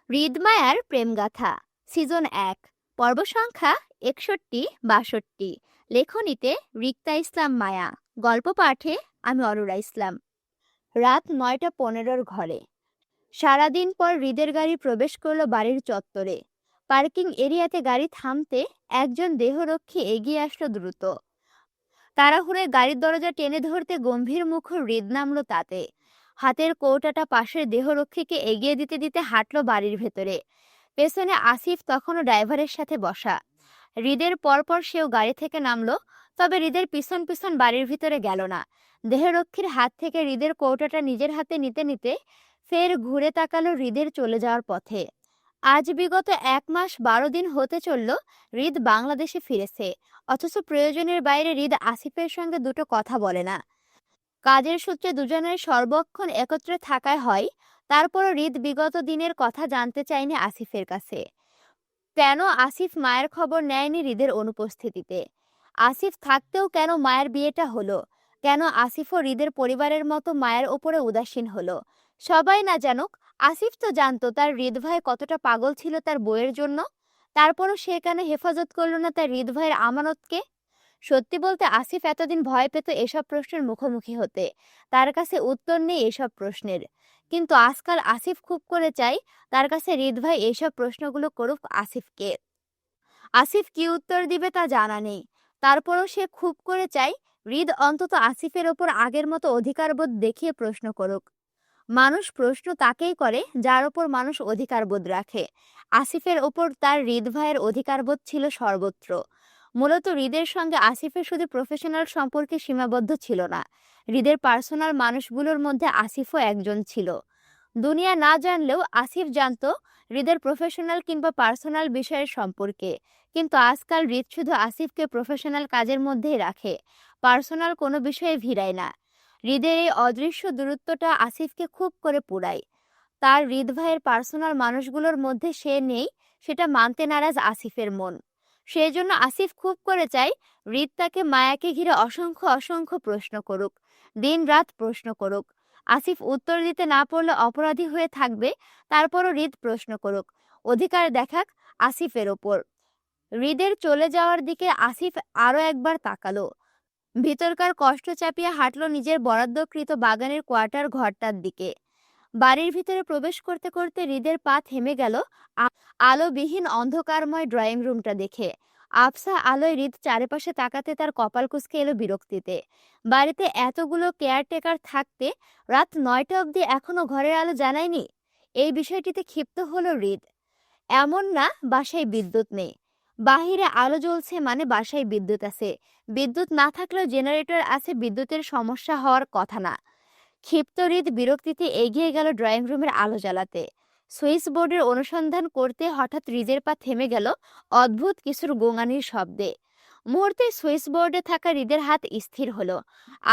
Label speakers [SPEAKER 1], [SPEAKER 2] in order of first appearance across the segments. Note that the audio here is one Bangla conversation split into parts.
[SPEAKER 1] হৃদমায়ার প্রেমগাথা সিজন ১ পর্ব সংখ্যা ৬১-৬২। লেখনীতে রিক্তা ইসলাম মায়া। গল্প পাঠে আমি অরুরা ইসলাম। রাত ৯টা ১৫ ঘরে। সারাদিন পর হৃদের গাড়ি প্রবেশ করলো বাড়ির চত্বরে। পার্কিং এরিয়াতে গাড়ি থামতে একজন দেহরক্ষী এগিয়ে আসলো দ্রুত। তাড়াহুড়োয় গাড়ির দরজা টেনে ধরতে গম্ভীর মুখর হৃদ নামলো তাতে। হাতের কৌটাটা পাশের দেহরক্ষীকে এগিয়ে দিতে দিতে হাঁটলো বাড়ির ভেতরে। পেছনে আসিফ তখনও ড্রাইভারের সাথে বসা। হৃদের পরপর সেও গাড়ি থেকে নামলো, তবে হৃদের পিছন পিছন বাড়ির ভিতরে গেল না। দেহরক্ষীর হাত থেকে হৃদের কৌটাটা নিজের হাতে নিতে নিতে ফের ঘুরে তাকালো হৃদের চলে যাওয়ার পথে। আজ বিগত ১ মাস ১২ দিন হতে চলল হৃদ বাংলাদেশে ফিরেছে, অথচ প্রয়োজনের বাইরে হৃদ আসিফের সঙ্গে দুটো কথা বলে না। কাজের সূত্রে দুজনের সর্বক্ষণ একত্রে থাকায় হয়, তারপরও হৃদ বিগত দিনের কথা জানতে চায়নি আসিফের কাছে। কেন আসিফ মায়ের খবর নেয়নি হৃদের অনুপস্থিতিতে? আসিফ থাকতেও কেন মায়ের বিয়েটা হলো? কেন আসিফও হৃদের পরিবারের মতো মায়ের ওপরে উদাসীন হলো? সবাই না জানুক, আসিফ তো জানতো তার হৃদ ভাই কতটা পাগল ছিল তার বউয়ের জন্য। তারপরও সে কেন হেফাজত করলো না তার হৃদ ভাইয়ের আমানতকে? সত্যি বলতে আসিফ এতদিন ভয় পেত এসব প্রশ্নের মুখোমুখি হতে। তার কাছে উত্তর নেই এসব প্রশ্নের। কিন্তু আজকাল আসিফ খুব করে চায় তার কাছে হৃদ ভাই এইসব প্রশ্নগুলো করুক আসিফকে। আসিফ কি উত্তর দিবে তা জানা নেই। তারপরও সে খুব করে চায় হৃদ অন্তত আসিফের ওপর আগের মতো অধিকারবোধ দেখিয়ে প্রশ্ন করুক। মানুষ প্রশ্ন তাকেই করে যার ওপর মানুষ অধিকারবোধ রাখে। আসিফের ওপর তার হৃদ ভাইয়ের অধিকারবোধ ছিল সর্বত্র। মূলত হৃদের সঙ্গে আসিফের শুধু প্রফেশনাল সম্পর্কে সীমাবদ্ধ ছিল না, হৃদের পার্সোনাল মানুষগুলোর মধ্যে আসিফও একজন ছিল। দুনিয়া না জানলেও আসিফ জানতো হৃদের প্রফেশনাল কিংবা পার্সোনাল বিষয়ের সম্পর্কে। কিন্তু আজকাল হৃদ শুধু আসিফকে প্রফেশনাল কাজের মধ্যেই রাখে, পার্সোনাল কোনো বিষয়ে ভিড়ায় না। হৃদের এই অদৃশ্য দূরত্বটা আসিফকে খুব করে পোড়ায়। তার হৃদ ভাইয়ের পার্সোনাল মানুষগুলোর মধ্যে সে নেই, সেটা মানতে নারাজ আসিফের মন। সেই জন্য আসিফ খুব করে চায় হৃদ তাকে মায়াকে ঘিরে অসংখ্য অসংখ্য প্রশ্ন করুক, দিন রাত প্রশ্ন করুক। আসিফ উত্তর দিতে না পারলে অপরাধী হয়ে থাকবে, তারপরও হৃদ প্রশ্ন করুক, অধিকার দেখাক আসিফের ওপর। হৃদের চলে যাওয়ার দিকে আসিফ আরো একবার তাকালো। ভিতরকার কষ্ট চাপিয়ে হাঁটলো নিজের বরাদ্দকৃত বাগানের কোয়ার্টার ঘরটার দিকে। বাড়ির ভিতরে প্রবেশ করতে করতে হৃদের পা থেমে গেল আলোবিহীন অন্ধকারময় ড্রয়িং রুমটা দেখে। আবছা আলোয় হৃদ চারিপাশে তাকাতে তার কপাল কুঁচকে এলো বিরক্তিতে। বাড়িতে এতগুলো কেয়ারটেকার থাকতে রাত ৯টা অবধি এখনো ঘরের আলো জ্বালায়নি, এই বিষয়টিতে ক্ষিপ্ত হলো হৃদ। এমন না বাসায় বিদ্যুৎ নেই, বাহিরে আলো জ্বলছে মানে বাসায় বিদ্যুৎ আছে। বিদ্যুৎ না থাকলেও জেনারেটর আছে, বিদ্যুতের সমস্যা হওয়ার কথা না। ক্ষিপ্ত হৃদ বিরক্তিতে এগিয়ে গেল ড্রয়িং রুমের আলো জ্বালাতে। সুইচ বোর্ডের অনুসন্ধান করতে হঠাৎ হৃদের পা থেমে গেল অদ্ভুত কিছুর গোঙানির শব্দে। মুহূর্তে সুইচ বোর্ডে থাকা হৃদের হাত স্থির হলো।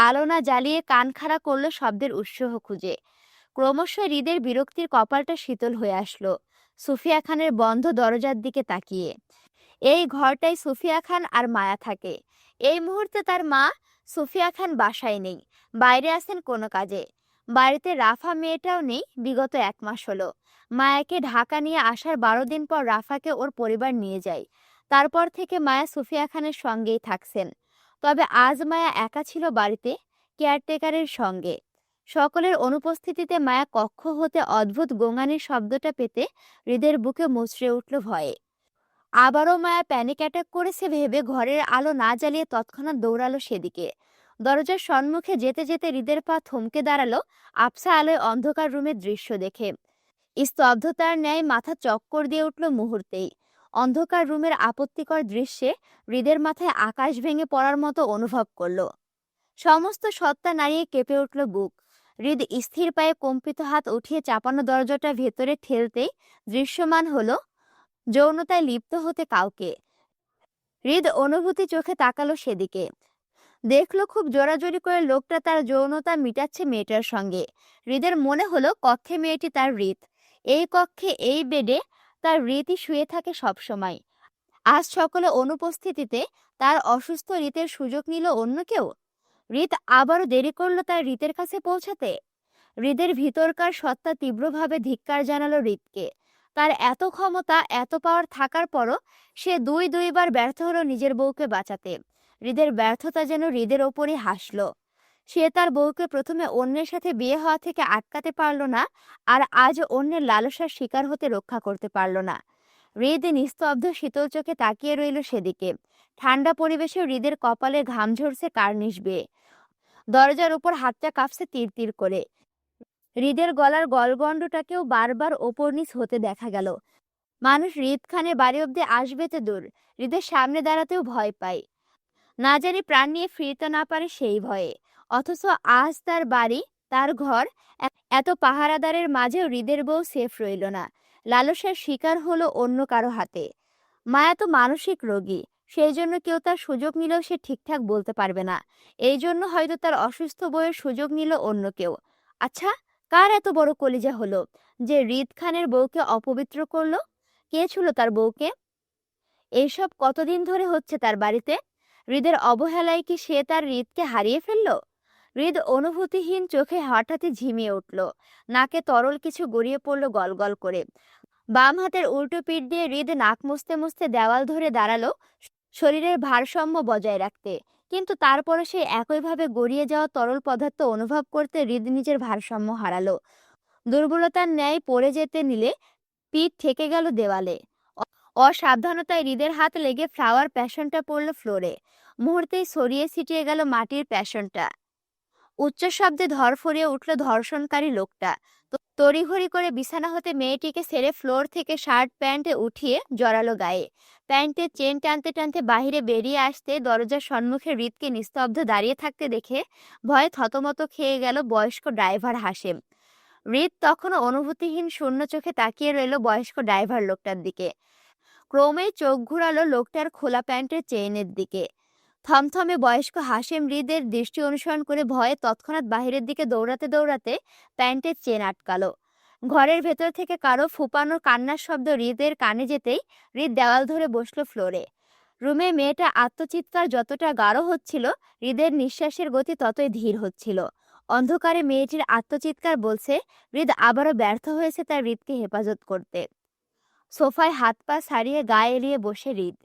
[SPEAKER 1] আলো না জ্বালিয়ে কান খাড়া করলো শব্দের উৎস খুঁজে। ক্রমশ হৃদের বিরক্তির কপালটা শীতল হয়ে আসলো সুফিয়া খানের বন্ধ দরজার দিকে তাকিয়ে। এই ঘরটায় সুফিয়া খান আর মায়া থাকে। এই মুহূর্তে তার মা সুফিয়া খান বাসায় নেই, বাইরে আছেন কোনো কাজে। বাড়িতে রাফা মেয়েটাও নেই, বিগত ১ মাস হলো। মায়াকে ঢাকা নিয়ে আসার ১২ দিন পর রাফাকে ওর পরিবার নিয়ে যায়। তারপর থেকে মায়া সুফিয়া খানের সঙ্গেই থাকছেন। তবে আজ মায়া একা ছিল বাড়িতে, কেয়ারটেকারের সঙ্গে। সকলের অনুপস্থিতিতে মায়া কক্ষ হতে অদ্ভুত গোঙানির শব্দটা পেতে হৃদের বুকে মুচড়ে উঠল ভয়ে। আবারও মায়া প্যানিক অ্যাটাক করেছে ভেবে ঘরের আলো না জ্বালিয়ে তৎক্ষণাৎ দৌড়ালো সেদিকে। দরজার সম্মুখে যেতে যেতে হৃদের পা থমকে দাঁড়ালো আবছা আলোয় অন্ধকার রুমের দৃশ্য দেখে। স্তব্ধতার ন্যায় মাথা চক্কর দিয়ে উঠল মুহূর্তেই। অন্ধকার রুমের আপত্তিকর দৃশ্যে হৃদের মাথায় আকাশ ভেঙে পড়ার মতো অনুভব করলো। সমস্ত সত্তা নাড়িয়ে কেঁপে উঠল বুক। হৃদ স্থির পায়ে কম্পিত হাত উঠিয়ে চাপানো দরজাটা ভেতরে ঠেলতেই দৃশ্যমান হলো যৌনতায় লিপ্ত হতে কাউকে। হৃদ অনুভূতি চোখে তাকালো সেদিকে। দেখলো খুব জোরাজোরি করে লোকটা তার যৌনতা মিটাচ্ছে মেয়েটার সঙ্গে। হৃদের মনে হলো কক্ষে মেয়েটি তার হৃদ। এই কক্ষে এই বেডে তার হৃদই শুয়ে থাকে সব সময়। আজ সকলে অনুপস্থিতিতে তার অসুস্থ হৃদের সুযোগ নিল অন্য কেউ। হৃদ আবারও দেরি করলো তার হৃদের কাছে পৌঁছাতে। হৃদের ভিতরকার সত্তা তীব্রভাবে ধিক্কার জানালো হৃদকে। তার এত ক্ষমতা, এত পাওয়ার থাকার পরও সে দুইবার ব্যর্থ হলো নিজের বউকে বাঁচাতে। হৃদের ব্যর্থতা যেন হৃদের ওপরই হাসলো। সে তার বউকে প্রথমে অন্যের সাথে বিয়ে হওয়া থেকে আটকাতে পারল না, আর আজ অন্যের লালসার শিকার হতে রক্ষা করতে পারল না। হৃদ নিস্তব্ধ শীতল চোখে তাকিয়ে রইল সেদিকে। ঠান্ডা পরিবেশে হৃদের কপালে ঘাম ঝরছে কার্নিশ বেয়ে। দরজার উপর হাতটা কাঁপছে তীর তীর করে। হৃদের গলার গলগণ্ডটাকেও বারবার ওপর নিচ হতে দেখা গেল। মানুষ হৃদ খানের বাড়ি অব্দি আসবে তো দূর, হৃদের সামনে দাঁড়াতেও ভয় পায়। না জানি প্রাণ নিয়ে ফিরতে না পারে সেই ভয়ে। অথচ আজ তার বাড়ি, তার ঘর, এত পাহারাদারের মাঝেও হৃদের বউ সেফ রইল না। লালসার শিকার হলো অন্য কারো হাতে। মায়া তো মানসিক রোগী, সেই জন্য কেউ তার সুযোগ নিলেও সে ঠিকঠাক বলতে পারবে না। এই জন্য হয়তো তার অসুস্থ বউয়ের সুযোগ নিল অন্য কেউ। আচ্ছা, কার এত বড় কলিজা হলো যে হৃদ খানের বউকে অপবিত্র করলো? কে ছিল তার বউকে? এইসব কতদিন ধরে হচ্ছে তার বাড়িতে? হৃদের অবহেলায় কি সে তার হৃদকে হারিয়ে ফেলল? হৃদ অনুভূতিহীন চোখে হঠাৎই ঝিমিয়ে উঠল। নাকে তরল কিছু গড়িয়ে পড়ল গল করে। বাম হাতের উল্টো পিঠ দিয়ে হৃদ নাক মুছতে মুছতে দেওয়াল ধরে দাঁড়ালো, শরীরের ভারসাম্য বজায় রাখতে। কিন্তু তারপরে সে একইভাবে গড়িয়ে যাওয়া তরল পদার্থ অনুভব করতে হৃদ নিজের ভারসাম্য হারালো। দুর্বলতার ন্যায় পড়ে যেতে নিলে পিঠ ঠেকে গেল দেওয়ালে। অসাবধানতায় হৃদের হাত লেগে ফ্লাওয়ার প্যাশনটা পড়ল ফ্লোরে। মুহূর্তেই ছড়িয়ে ছিটিয়ে গেল মাটির প্যাশনটা। উচ্চ শব্দে ধরফরিয়ে উঠল ধর্ষণকারী লোকটা। তড়িঘড়ি করে বিছানা হতে মেয়েটিকে ছেড়ে ফ্লোর থেকে শার্ট প্যান্টে উঠিয়ে জড়ালো গায়ে। প্যান্টের চেন টানতে টানতে বাহিরে বেরিয়ে আসতে দরজার সম্মুখে হৃদকে নিস্তব্ধ দাঁড়িয়ে থাকতে দেখে ভয়ে থতমত খেয়ে গেল বয়স্ক ড্রাইভার হাসেম। হৃদ তখনও অনুভূতিহীন শূন্য চোখে তাকিয়ে রইল বয়স্ক ড্রাইভার লোকটার দিকে। ক্রমেই চোখ ঘুরালো লোকটার খোলা প্যান্টের চেইনের দিকে। থমথমে বয়স্ক হাসেম হৃদের দৃষ্টি অনুসরণ করে ভয়ে তৎক্ষণাৎ বাহিরের দিকে দৌড়াতে দৌড়াতে প্যান্টের চেন আটকালো। ঘরের ভেতর থেকে কারো ফুপানোর কান্নার শব্দ হৃদের কানে যেতেই হৃদ দেওয়াল ধরে বসলো ফ্লোরে। রুমে মেয়েটা আত্মচিৎকার যতটা গাঢ় হচ্ছিল, হৃদের নিঃশ্বাসের গতি ততই ধীর হচ্ছিল। অন্ধকারে মেয়েটির আত্মচিৎকার বলছে হৃদ আবারও ব্যর্থ হয়েছে তার হৃদকে হেফাজত করতে। সোফায় হাত পা ছাড়িয়ে গায়ে এলিয়ে বসে হৃদ।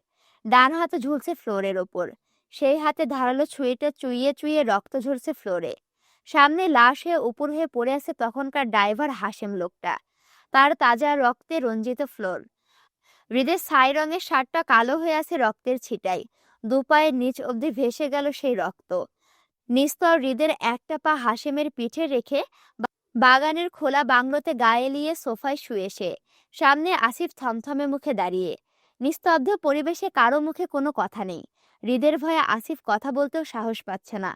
[SPEAKER 1] ডান হাতে ঝুলছে ফ্লোরের ওপর। সেই হাতে ধারালো ছুরিটা চুইয়ে চুইয়ে রক্ত ঝরছে ফ্লোরে। সামনে লাশ হয়ে উপর হয়ে পড়ে আছে তখনকার ড্রাইভার হাসেম লোকটা। তার তাজা রক্তে রঞ্জিত ফ্লোর। হৃদের ছাই রঙের শার্টটা কালো হয়ে আছে রক্তের ছিটায়। দুপায়ের নিচ অবধি ভেসে গেল সেই রক্ত। নিস্তর হৃদের একটা পা হাসেমের পিঠে রেখে বাগানের খোলা বাংলোতে গায়ে এলিয়ে সোফায় শুয়ে সে। সামনে আসিফ থমথমে মুখে দাঁড়িয়ে। নিস্তব্ধ পরিবেশে কারো মুখে কোনো কথা নেই। হৃদের ভয়ে আসিফ কথা বলতেও সাহস পাচ্ছে না।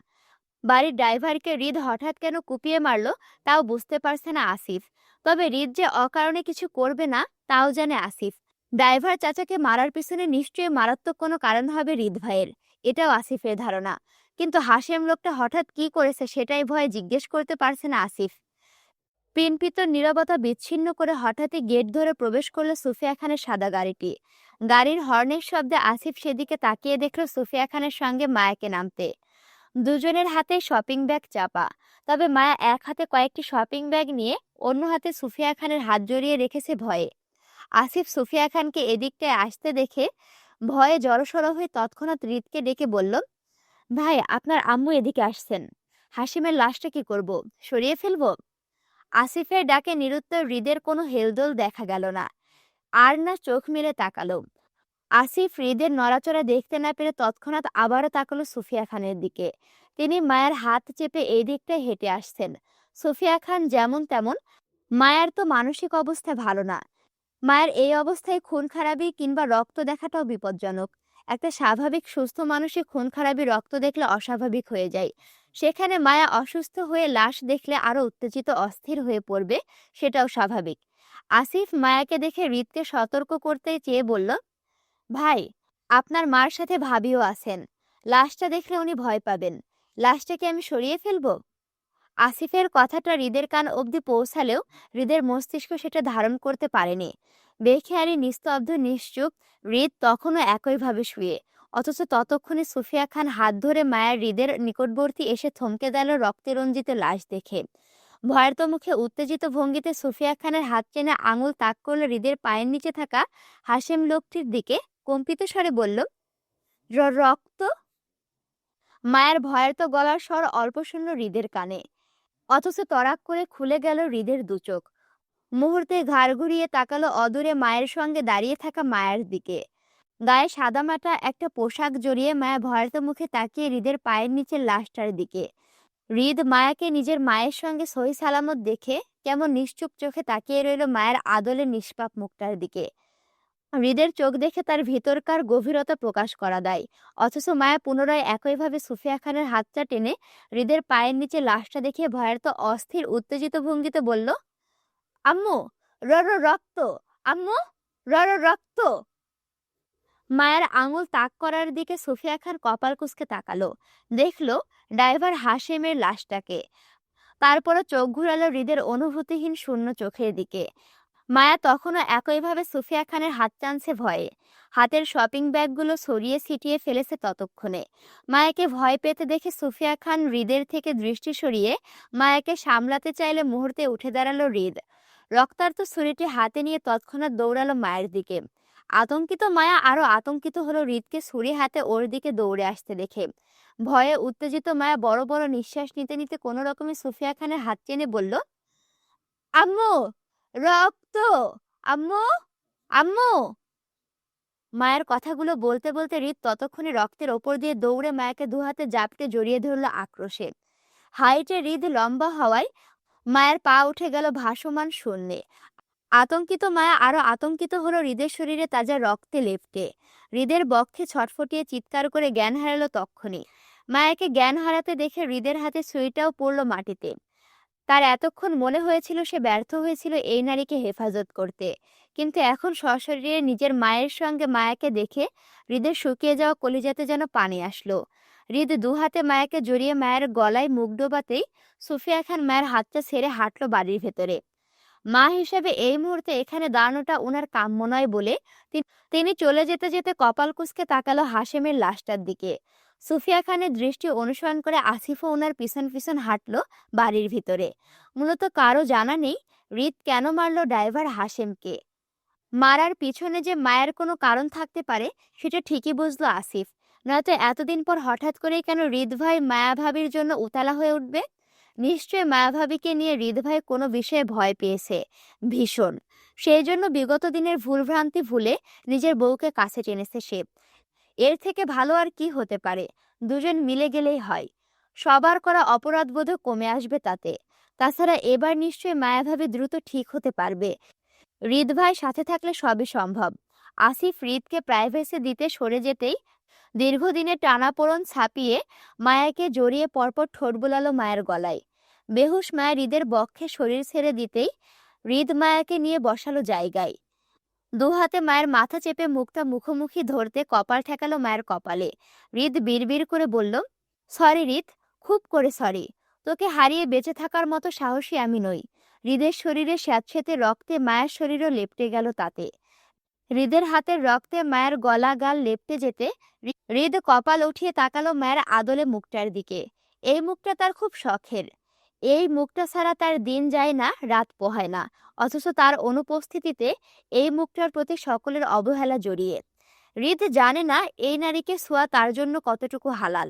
[SPEAKER 1] বাড়ির ড্রাইভারকে হৃদ হঠাৎ কেন কুপিয়ে মারল তাও বুঝতে পারছে না আসিফ। তবে হৃদ যে অকারণে কিছু করবে না তাও জানে আসিফ। ড্রাইভার চাচাকে মারার পিছনে নিশ্চয়ই মারাত্মক কোনো কারণ হবে হৃদ ভাইয়ের, এটাও আসিফের ধারণা। কিন্তু হাসেম লোকটা হঠাৎ কি করেছে সেটাই ভয়ে জিজ্ঞেস করতে পারছে না আসিফ। পিনপিত নীরবতা বিচ্ছিন্ন করে হঠাৎই গেট ধরে প্রবেশ করলো সুফিয়া খানের সাদা গাড়িটি। গাড়ির হর্নের শব্দে আসিফ সেদিকে তাকিয়ে দেখল সুফিয়া খানের সঙ্গে মায়াকে নামতে। দুজনের হাতে শপিং ব্যাগ চাপা। তবে মায়া এক হাতে কয়েকটি শপিং ব্যাগ নিয়ে অন্য হাতে সুফিয়া খানের হাত জড়িয়ে রেখেছে ভয়ে। আসিফ সুফিয়া খানকে এদিকটায় আসতে দেখে ভয়ে জড়সড় হয়ে তৎক্ষণাৎ হৃদকে ডেকে বলল, ভাই, আপনার আম্মু এদিকে আসছেন। হাসিমের লাশটা কি করব, সরিয়ে ফেলবো? আসিফের ডাকে নিরুত্তর হৃদের কোনো হেলদোল দেখা গেল না। আর না চোখ মেলে তাকালো। আসিফ হৃদের নড়াচড়া দেখতে না পেরে তৎক্ষণাৎ আবারও তাকালো সুফিয়া খানের দিকে। তিনি মায়ের হাত চেপে এই দিকটায় হেঁটে আসছেন। সুফিয়া খান যেমন তেমন, মায়ের তো মানসিক অবস্থা ভালো না। মায়ের এই অবস্থায় খুন খারাপি কিংবা রক্ত দেখাটাও বিপজ্জনক। একটা স্বাভাবিক সুস্থ মানুষের খুন খারাপি রক্ত দেখলে অস্বাভাবিক হয়ে যায়। সেখানে মায়া অসুস্থ হয়ে লাশ দেখলে আরো উত্তেজিত অস্থির হয়ে পড়বে, সেটাও স্বাভাবিক। আসিফ মায়াকে দেখে হৃদকে সতর্ক করতে চেয়ে বলল, ভাই, আপনার মার সাথে ভাবিও আছেন। লাশটা দেখলে উনি ভয় পাবেন। লাশটাকে আমি সরিয়ে ফেলবো? আসিফের কথাটা হৃদের কান অবধি পৌঁছালেও হৃদের মস্তিষ্ক সেটা ধারণ করতে পারেনি। বেখেয়ালি নিস্তব্ধ নিশ্চুপ হৃদ তখনও একইভাবে শুয়ে। অথচ ততক্ষণে সুফিয়া খান হাত ধরে মায়ের হৃদের নিকটবর্তী এসে থমকে গেল রক্তে রঞ্জিত লাশ দেখে। ভয়ার্ত মুখে উত্তেজিত ভঙ্গিতে সুফিয়া খানের হাত টেনে আঙুল তাক করলো হৃদের পায়ের নিচে থাকা হাশেম লোকটির দিকে। কম্পিত স্বরে বলল, রক্ত। মায়ের ভয়ার্ত গলার স্বর অল্প শুনল হৃদের কানে, অথচ তড়াক করে খুলে গেল হৃদের দুচোখ। মুহূর্তে ঘাড় ঘুরিয়ে তাকালো অদূরে মায়ের সঙ্গে দাঁড়িয়ে থাকা মায়ের দিকে। গায়ে সাদামাটা একটা পোশাক জড়িয়ে মায়া ভয়ার্ত মুখে তাকিয়ে হৃদের পায়ের নিচের লাশটার দিকে। হৃদ মায়াকে নিজের মায়ের সঙ্গে সহি সালামত দেখে কেমন নিশ্চুপ চোখে তাকিয়ে রইল মায়ের আদলে নিষ্পাপ মুখটার দিকে। হৃদের চোখ দেখে তার ভিতরকার গভীরতা প্রকাশ করা দেয়, অথচ মায়া পুনরায় একইভাবে সুফিয়া খানের হাতটা টেনে হৃদের পায়ের নিচে লাশটা দেখিয়ে ভয়ার্ত অস্থির উত্তেজিত ভঙ্গিতে বলল, আম্মু, রক্ত, আম্মু, রক্ত। মায়ের আঙুল তাক করার দিকে সুফিয়া খান কপাল কুঁচকে তাকালো, দেখলো ড্রাইভার হাশেমের লাশটাকে। তারপরও চোখ ঘুরালো হৃদের অনুভূতিহীন শূন্য চোখের দিকে। মায়া তখনও একইভাবে সুফিয়া খানের হাত টানছে ভয়ে, হাতের শপিং ব্যাগগুলো ছড়িয়ে ছিটিয়ে ফেলেছে ততক্ষণে। মায়াকে ভয় পেতে দেখে সুফিয়া খান হৃদের থেকে দৃষ্টি সরিয়ে মায়াকে সামলাতে চাইলে মুহূর্তে উঠে দাঁড়ালো হৃদ। রক্তাক্ত ছুরিটি হাতে নিয়ে তৎক্ষণাৎ দৌড়ালো মায়ের দিকে। আতঙ্কিত মায়া আরো আতঙ্কিত হলো হৃদকে ছুরি হাতে ওর দিকে দৌড়ে আসতে দেখে। ভয়ে উত্তেজিত মায়া বড় বড় নিঃশ্বাস নিতে নিতে কোনো রকমে সুফিয়া খানের হাত টেনে বলল, আম্মু, রক্ত, আম্মু, আম্মু। মায়ের কথাগুলো বলতে বলতে হৃদ ততক্ষণে রক্তের ওপর দিয়ে দৌড়ে মায়াকে দুহাতে জাপটে জড়িয়ে ধরল আক্রোশে। হাইটে হৃদ লম্বা হওয়ায় মায়ের পা উঠে গেল ভাসমান শূন্যে। আতঙ্কিত মায়া আরো আতঙ্কিত হলো হৃদের শরীরে তাজা রক্তে লেপ্টে। হৃদের বক্ষে ছটফটিয়ে চিৎকার করে জ্ঞান হারালো তক্ষুনি। মায়াকে জ্ঞান হারাতে দেখে হৃদের হাতে ছুরিটাও পড়ল মাটিতে। তার এতক্ষণ মনে হয়েছিল সে ব্যর্থ হয়েছিল এই নারীকে হেফাজত করতে, কিন্তু এখন সশরীরে নিজের মায়ের সঙ্গে মায়াকে দেখে হৃদের শুকিয়ে যাওয়া কলিজাতে যেন পানি আসলো। হৃদ দুহাতে মায়াকে জড়িয়ে মায়ের গলায় মুখ ডোবাতেই সুফিয়া খান মায়ের হাতটা ছেড়ে হাঁটলো বাড়ির ভেতরে। মা হিসেবে এই মুহূর্তে এখানে দাঁড়ানোটা ওনার কাম্য নয় বলে তিনি চলে যেতে যেতে কপাল কুঁচকে তাকালো হাশেমের লাশটার দিকে। সুফিয়া খানের দৃষ্টি অনুসরণ করে আসিফও ওনার পিছন পিছন হাঁটলো বাড়ির ভিতরে। মূলত কারো জানা নেই হৃদ কেন মারল ড্রাইভার হাশেমকে। মারার পিছনে যে মায়ের কোনো কারণ থাকতে পারে সেটা ঠিকই বুঝলো আসিফ, নয়তো এতদিন পর হঠাৎ করেই কেন হৃদ ভাই মায়া ভাবির জন্য উতলা হয়ে উঠবে। নিশ্চয় মায়াভাবীকে নিয়ে হৃদ ভাই কোনো বিষয়ে ভয় পেয়েছে ভীষণ, সেই জন্য বিগত দিনের ভুলভ্রান্তি ভুলে নিজের বউকে কাছে টেনেছে সে। এর থেকে ভালো আর কি হতে পারে, দুজন মিলে গেলেই হয়। সবার করা অপরাধবোধও কমে আসবে তাতে। তাছাড়া এবার নিশ্চয়ই মায়াভাবী দ্রুত ঠিক হতে পারবে। হৃদ ভাই সাথে থাকলে সবই সম্ভব। আসিফ হৃদকে প্রাইভেসি দিতে সরে যেতেই দীর্ঘদিনের টানাপোড়েন ছাপিয়ে মায়াকে জড়িয়ে পরপর ঠোঁট বোলালো মায়ের গলায়। বেহুশ মায়া হৃদের বক্ষে শরীর ছেড়ে দিতেই হৃদ মায়াকে নিয়ে বসালো জায়গায়। দুহাতে মায়ের মাথা চেপে মুখটা মুখোমুখি ধরতে কপাল ঠেকালো মায়ের কপালে। হৃদ বিড়বিড় করে বলল, সরি হৃদ, খুব করে সরি। তোকে হারিয়ে বেঁচে থাকার মতো সাহসী আমি নই। হৃদের শরীরে স্যাঁতসেঁতে রক্তে মায়ের শরীরও লেপ্টে গেল তাতে। হৃদের হাতের রক্তে মায়ের গলা গাল লেপ্টে যেতে হৃদ কপাল উঠিয়ে তাকালো মায়ের আদলে মুখটার দিকে। এই মুখটা তার খুব শখের। এই মুখটা ছাড়া তার দিন যায় না, রাত পোহায় না, অথচ তার অনুপস্থিতিতে এই মুখটার প্রতি সকলের অবহেলা জড়িয়ে। হৃদ জানে না এই নারীকে ছোঁয়া তার জন্য কতটুকু হালাল,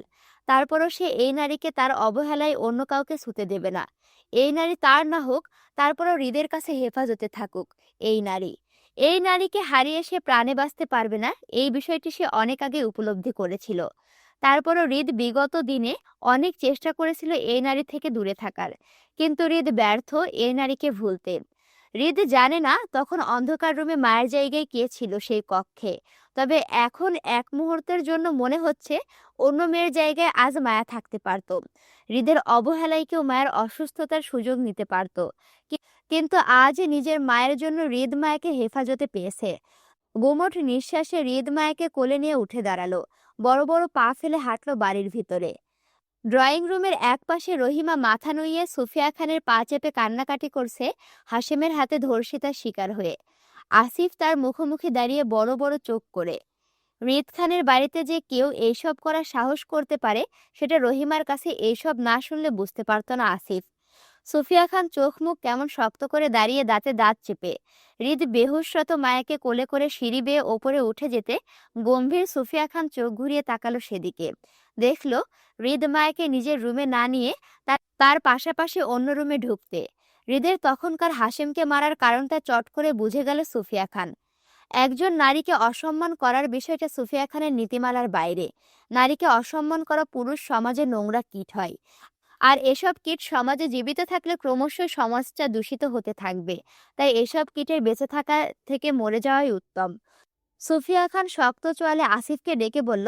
[SPEAKER 1] তারপরও সে এই নারীকে তার অবহেলায় অন্য কাউকে ছুঁতে দেবে না। এই নারী তার না হোক, তারপরও হৃদের কাছে হেফাজতে থাকুক এই নারীকে হারিয়ে সে প্রাণে বাঁচতে পারবে না, এই বিষয়টি সে অনেক আগে উপলব্ধি করেছিল। তারপরও হৃদ বিগত দিনে অনেক চেষ্টা করেছিল এই নারী থেকে দূরে থাকার, কিন্তু হৃদ ব্যর্থ এই নারীকে ভুলতে। হৃদ জানে না তখন অন্ধকার রুমে মায়ের জায়গায় কে ছিল সেই কক্ষে, তবে এখন এক মুহূর্তের জন্য মনে হচ্ছে অন্য মেয়ের জায়গায় আজ মায়া থাকতে পারত। হৃদের অবহেলায় কেউ মায়ের অসুস্থতার সুযোগ নিতে পারত, কিন্তু আজ নিজের মায়ের জন্য হৃদ মায়াকে হেফাজতে পেয়েছে। গুমোট নিঃশ্বাসে হৃদ মায়াকে কোলে নিয়ে উঠে দাঁড়ালো, বড় বড় পা ফেলে হাঁটলো বাড়ির ভিতরে। ড্রয়িং রুমের এক পাশে রহিমা মাথা নুইয়ে সুফিয়া খানের পা চেপে কান্নাকাটি করছে হাশেমের হাতে ধর্ষিতার শিকার হয়ে। আসিফ তার মুখোমুখি দাঁড়িয়ে বড় বড় চোখ করে। হৃদ খানের বাড়িতে যে কেউ এইসব করার সাহস করতে পারে সেটা রহিমার কাছে এইসব না শুনলে বুঝতে পারত না আসিফ। সুফিয়া খান চোখ মুখ কেমন শক্ত করে দাঁড়িয়ে দাঁতে দাঁত চেপে। হৃদ বেহুশরত মায়াকে কোলে করে সিঁড়ি বেয়ে ওপরে উঠে যেতে গম্ভীর সুফিয়া খান চোখ ঘুরিয়ে তাকালো সেদিকে। দেখলো হৃদ মায়াকে নিজের রুমে না নিয়ে তার পাশাপাশি অন্য রুমে ঢুকতে। হৃদের তখনকার হাসিমকে মারার কারণটা চট করে বুঝে গেল সুফিয়া খান। একজন নারীকে অসম্মান করার বিষয়টা সুফিয়া খানের নীতিমালার বাইরে। নারীকে অসম্মান করা পুরুষ সমাজে নোংরা কীট হয়, আর এসব কীট সমাজে জীবিত থাকলে ক্রমশ সমাজটা দূষিত হতে থাকবে। তাই এসব কীটের বেঁচে থাকা থেকে মরে যাওয়াই উত্তম। সুফিয়া খান শক্ত চোয়ালে আসিফকে ডেকে বলল,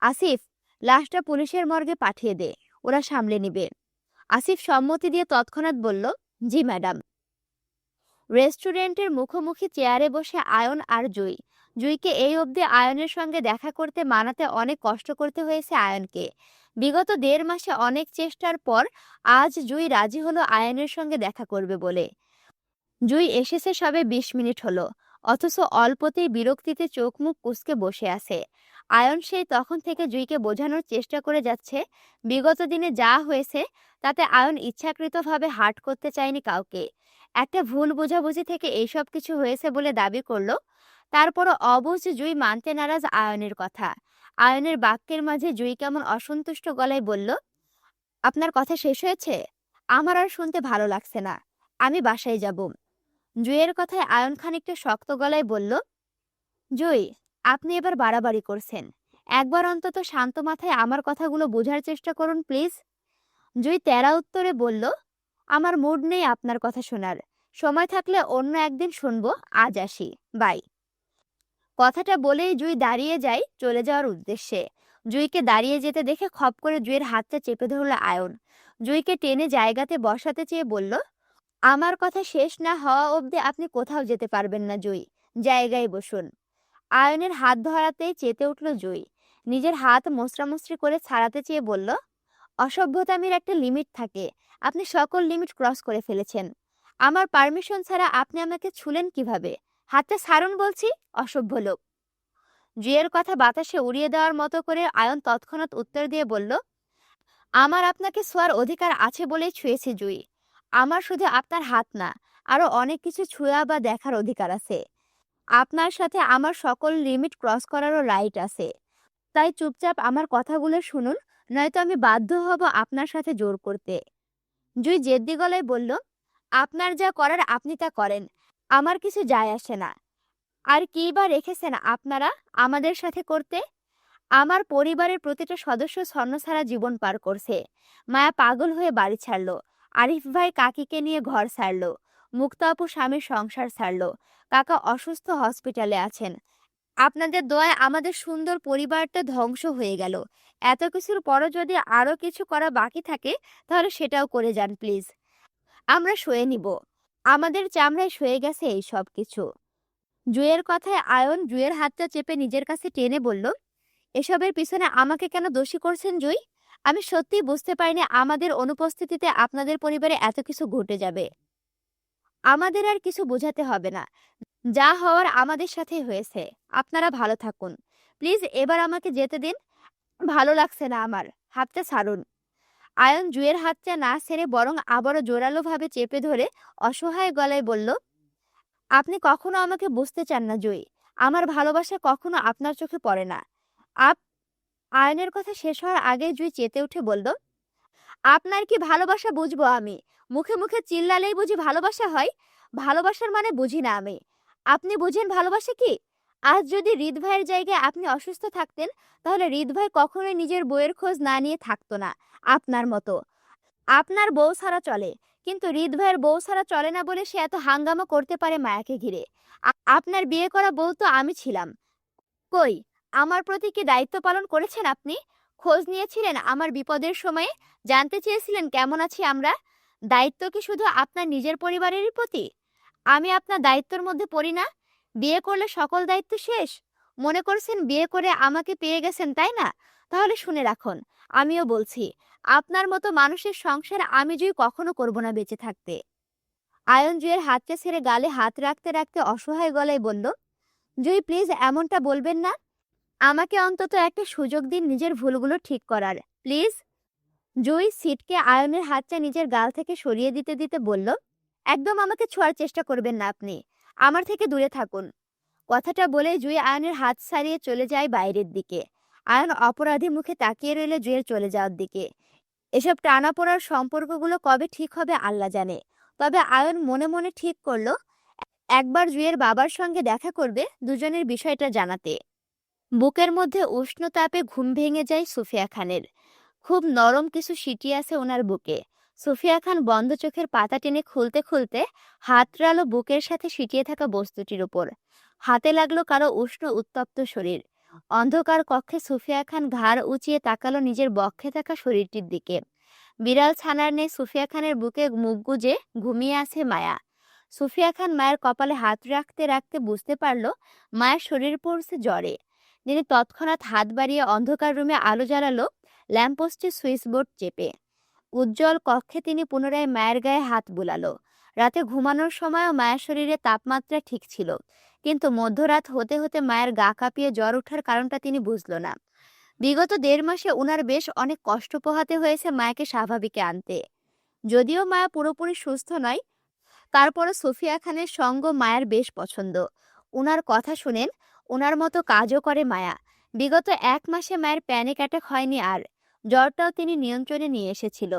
[SPEAKER 1] আসিফ, লাশটা পুলিশের মর্গে পাঠিয়ে দে, ওরা সামলে নিবে। আসিফ সম্মতি দিয়ে তৎক্ষণাৎ বলল, জি ম্যাডাম। রেস্টুরেন্টের মুখোমুখি চেয়ারে বসে আয়ন আর জুই। জুইকে এই অবধি আয়নের সঙ্গে দেখা করতে মানাতে অনেক কষ্ট করতে হয়েছে আয়নকে। বিগত 1.5 মাসে অনেক চেষ্টার পর আজ জুই রাজি হলো আয়নের সঙ্গে দেখা করবে বলে। জুই এসেছে সবে 20 মিনিট হলো, অথচ অল্পতেই বিরক্তিতে চোখ মুখ কুঁচকে বসে আছে। আয়ন সেই তখন থেকে জুইকে বোঝানোর চেষ্টা করে যাচ্ছে বিগত দিনে যা হয়েছে তাতে আয়ন ইচ্ছাকৃতভাবে হার্ট করতে চায়নি কাউকে। একটা ভুল বোঝাবুঝি থেকে এইসব কিছু হয়েছে বলে দাবি করলো। তারপরও অবুঝ জুই মানতে নারাজ আয়নের কথা। আয়নের বাক্যের মাঝে জুই কেমন অসন্তুষ্ট গলায় বলল, আপনার কথা শেষ হয়েছে? আমার আর শুনতে ভালো লাগছে না, আমি বাসায় যাব। জুইয়ের কথায় আয়ন খানিকটা শক্ত গলায় বলল, জুই, আপনি এবার বাড়াবাড়ি করছেন। একবার অন্তত শান্ত মাথায় আমার কথাগুলো বোঝার চেষ্টা করুন প্লিজ। জুই তেরা উত্তরে বলল, আমার মুড নেই আপনার কথা শোনার। সময় থাকলে অন্য একদিন শুনবো, আজ আসি, বাই। কথাটা বলেই জুই দাঁড়িয়ে যায় চলে যাওয়ার উদ্দেশ্যে। জুইকে দাঁড়িয়ে যেতে দেখে খপ করে জুইয়ের হাতটা চেপে ধরল আয়ন। জুইকে টেনে জায়গাতে বসাতে চেয়ে বলল, আমার কথা শেষ না হওয়া অবধি আপনি কোথাও যেতে পারবেন না জুই, জায়গায় বসুন। আয়নের হাত ধরাতেই চেতে উঠল জুই। নিজের হাত মোচড়ামুচড়ি করে ছাড়াতে চেয়ে বলল, অসভ্যতামির একটা লিমিট থাকে, আপনি সকল লিমিট ক্রস করে ফেলেছেন। আমার পারমিশন ছাড়া আপনি আমাকে ছুলেন কিভাবে? হাতটা ছাড়ুন বলছি, অসভ্য লোক। জুইয়ের কথা বাতাসে উড়িয়ে দেওয়ার মতো করে আয়ন তৎক্ষণাৎ উত্তর দিয়ে বলল, আমার আপনাকে ছোঁয়ার অধিকার আছে বলেই ছুঁয়েছি জুই। আমার শুধু আপনার হাত না, আরো অনেক কিছু ছুঁয়া বা দেখার অধিকার আছে। আপনার সাথে আমার সকল লিমিট ক্রস করারও রাইট আছে। তাই চুপচাপ আমার কথাগুলো শুনুন, নয়তো আমি বাধ্য হব আপনার সাথে জোর করতে। জুই জেদ্দি গলায় বলল, আপনার যা করার আপনি তা করেন, আমার কিছু যায় আসে না। আর কি বা রেখেছেন আপনারা আমাদের সাথে করতে? আমার পরিবারের প্রতিটা সদস্য ছন্নছাড়া জীবন পার করছে। মায়া পাগল হয়ে বাড়ি ছাড়লো, আরিফ ভাই কাকিকে নিয়ে ঘর ছাড়লো, মুক্তা আপু স্বামীর সংসার ছাড়লো, কাকা অসুস্থ হসপিটালে আছেন। আপনাদের দোয়ায় আমাদের সুন্দর পরিবারটা ধ্বংস হয়ে গেল। এত কিছুর পরও যদি আরো কিছু করা বাকি থাকে তাহলে সেটাও করে যান প্লিজ, আমরা সয়ে নিব। আমাদের চামড়ায় সয়ে গেছে এই সব কিছু। জুয়ের কথায় আয়ন জুয়ের হাতটা চেপে নিজের কাছে টেনে বলল, এসবের পিছনে আমাকে কেন দোষী করছেন জুই? আমি সত্যিই বুঝতে পারিনি আমাদের অনুপস্থিতিতে আপনাদের পরিবারে এত কিছু ঘটে যাবে। আমাদের আর কিছু বোঝাতে হবে না, যা হওয়ার আমাদের সাথে হয়েছে। আপনারা ভালো থাকুন প্লিজ, এবার আমাকে যেতে দিন, ভালো লাগছে না আমার, হাতটা ছাড়ুন। আয়ন জুয়ের হাতটা না ছেড়ে বরং আবারও জোরালোভাবে চেপে ধরে অসহায় গলায় বলল, আপনি কখনো আমাকে বুঝতে চান না জুই, আমার ভালোবাসা কখনো আপনার চোখে পড়ে না। আপ আয়নের কথা শেষ হওয়ার আগে জুই চেতে উঠে বলল, আপনার কি ভালোবাসা বুঝবো আমি? মুখে মুখে চিল্লালেই বুঝি ভালোবাসা হয়? ভালোবাসার মানে বুঝি না আমি। আপনি বুঝেন ভালোবাসা কি? আজ যদি হৃদ ভাইয়ের জায়গায় আপনি অসুস্থ থাকতেন তাহলে হৃদ ভাই কখনোই নিজের বউয়ের খোঁজ না নিয়ে থাকতো না আপনার মতো। আপনার বউ ছাড়া চলে, কিন্তু হৃদ ভাইয়ের বউ ছাড়া চলে না বলে সে এত হাঙ্গামা করতে পারে মায়াকে ঘিরে। আপনার বিয়ে করা বউ তো আমি ছিলাম। কই, আমার প্রতি কি দায়িত্ব পালন করেছেন আপনি? খোঁজ নিয়েছিলেন আমার বিপদের সময়ে? জানতে চেয়েছিলেন কেমন আছি আমরা? দায়িত্ব কি শুধু আপনার নিজের পরিবারেরই প্রতি? আমি আপনার দায়িত্বের মধ্যে পড়ি না? বিয়ে করলে সকল দায়িত্ব শেষ? মনে করছেন বিয়ে করে আমাকে পেয়ে গেছেন, তাই না? তাহলে শুনে রাখুন, আমিও বলছি, আপনার মতো মানুষের সংসার আমি জুই কখনো করব না বেঁচে থাকতে। আয়ন জুয়ের হাতটা ছেড়ে গালে হাত রাখতে রাখতে অসহায় গলায় বলল, জুই প্লিজ এমনটা বলবেন না। আমাকে অন্তত একটা সুযোগ দিন নিজের ভুলগুলো ঠিক করার, প্লিজ। জুই সিটকে আয়নের হাতটা নিজের গাল থেকে সরিয়ে দিতে দিতে বলল, একদম আমাকে ছোঁয়ার চেষ্টা করবেন না আপনি। আমার থেকে দূরে থাকুন। কথাটা বলে জুই আয়নের হাত ছাড়িয়ে চলে যায় বাইরের দিকে। আয়ন অপরাধী মুখে তাকিয়ে রইল জুইয়ের চলে যাওয়ার দিকে। এসব টানাপোড়ার সম্পর্কগুলো কবে ঠিক হবে আল্লাহ জানে। তবে আয়ন মনে মনে ঠিক করলো একবার জুইয়ের বাবার সঙ্গে দেখা করবে দুজনের বিষয়টা জানাতে। বুকের মধ্যে উষ্ণ তাপে ঘুম ভেঙে যায় সুফিয়া খানের। খুব নরম কিছু সিটি আছে ওনার বুকে। সুফিয়া খান বন্ধ চোখের পাতা টেনে খুলতে খুলতে হাত রালো বুকের সাথে সিটিয়ে থাকা বস্তুটির উপর। হাতে লাগলো কারো উষ্ণ উত্তপ্ত শরীর। অন্ধকার কক্ষে সুফিয়া খান ঘাড় উঁচিয়ে তাকালো নিজের বক্ষে থাকা শরীরটির দিকে। বিড়াল ছানার নেই সুফিয়া খানের বুকে মুখ গুজে ঘুমিয়ে আছে মায়া। সুফিয়া খান মায়ের কপালে হাত রাখতে রাখতে বুঝতে পারল মায়ের শরীর পড়ছে জ্বরে। তিনি তৎক্ষণাৎ হাত বাড়িয়ে অন্ধকার রুমে আলো জ্বালালো, ল্যাম্পপোস্টে সুইচ বোর্ড চেপে। উজ্জ্বল কক্ষে তিনি পুনরায় মায়ের গায়ে হাত বুলালো। রাতে ঘুমানোর সময়ও মায়ের শরীরে তাপমাত্রা ঠিক ছিল, কিন্তু মধ্যরাত হতে হতে মায়ের গা কাঁপিয়ে জ্বর ওঠার কারণটা তিনি বুঝল না। বিগত 1.5 মাসে উনার বেশ অনেক কষ্ট পোহাতে হয়েছে মায়াকে স্বাভাবিকে আনতে। যদিও মায়া পুরোপুরি সুস্থ নয়, তারপরও সুফিয়া খানের সঙ্গ মায়ার বেশ পছন্দ। উনার কথা শুনেন, উনার মতো কাজও করে মায়া। বিগত 1 মাসে মায়ের প্যানিক অ্যাটাক হয়নি আর। জ্বরটাও তিনি নিয়ন্ত্রণে নিয়ে এসেছিল।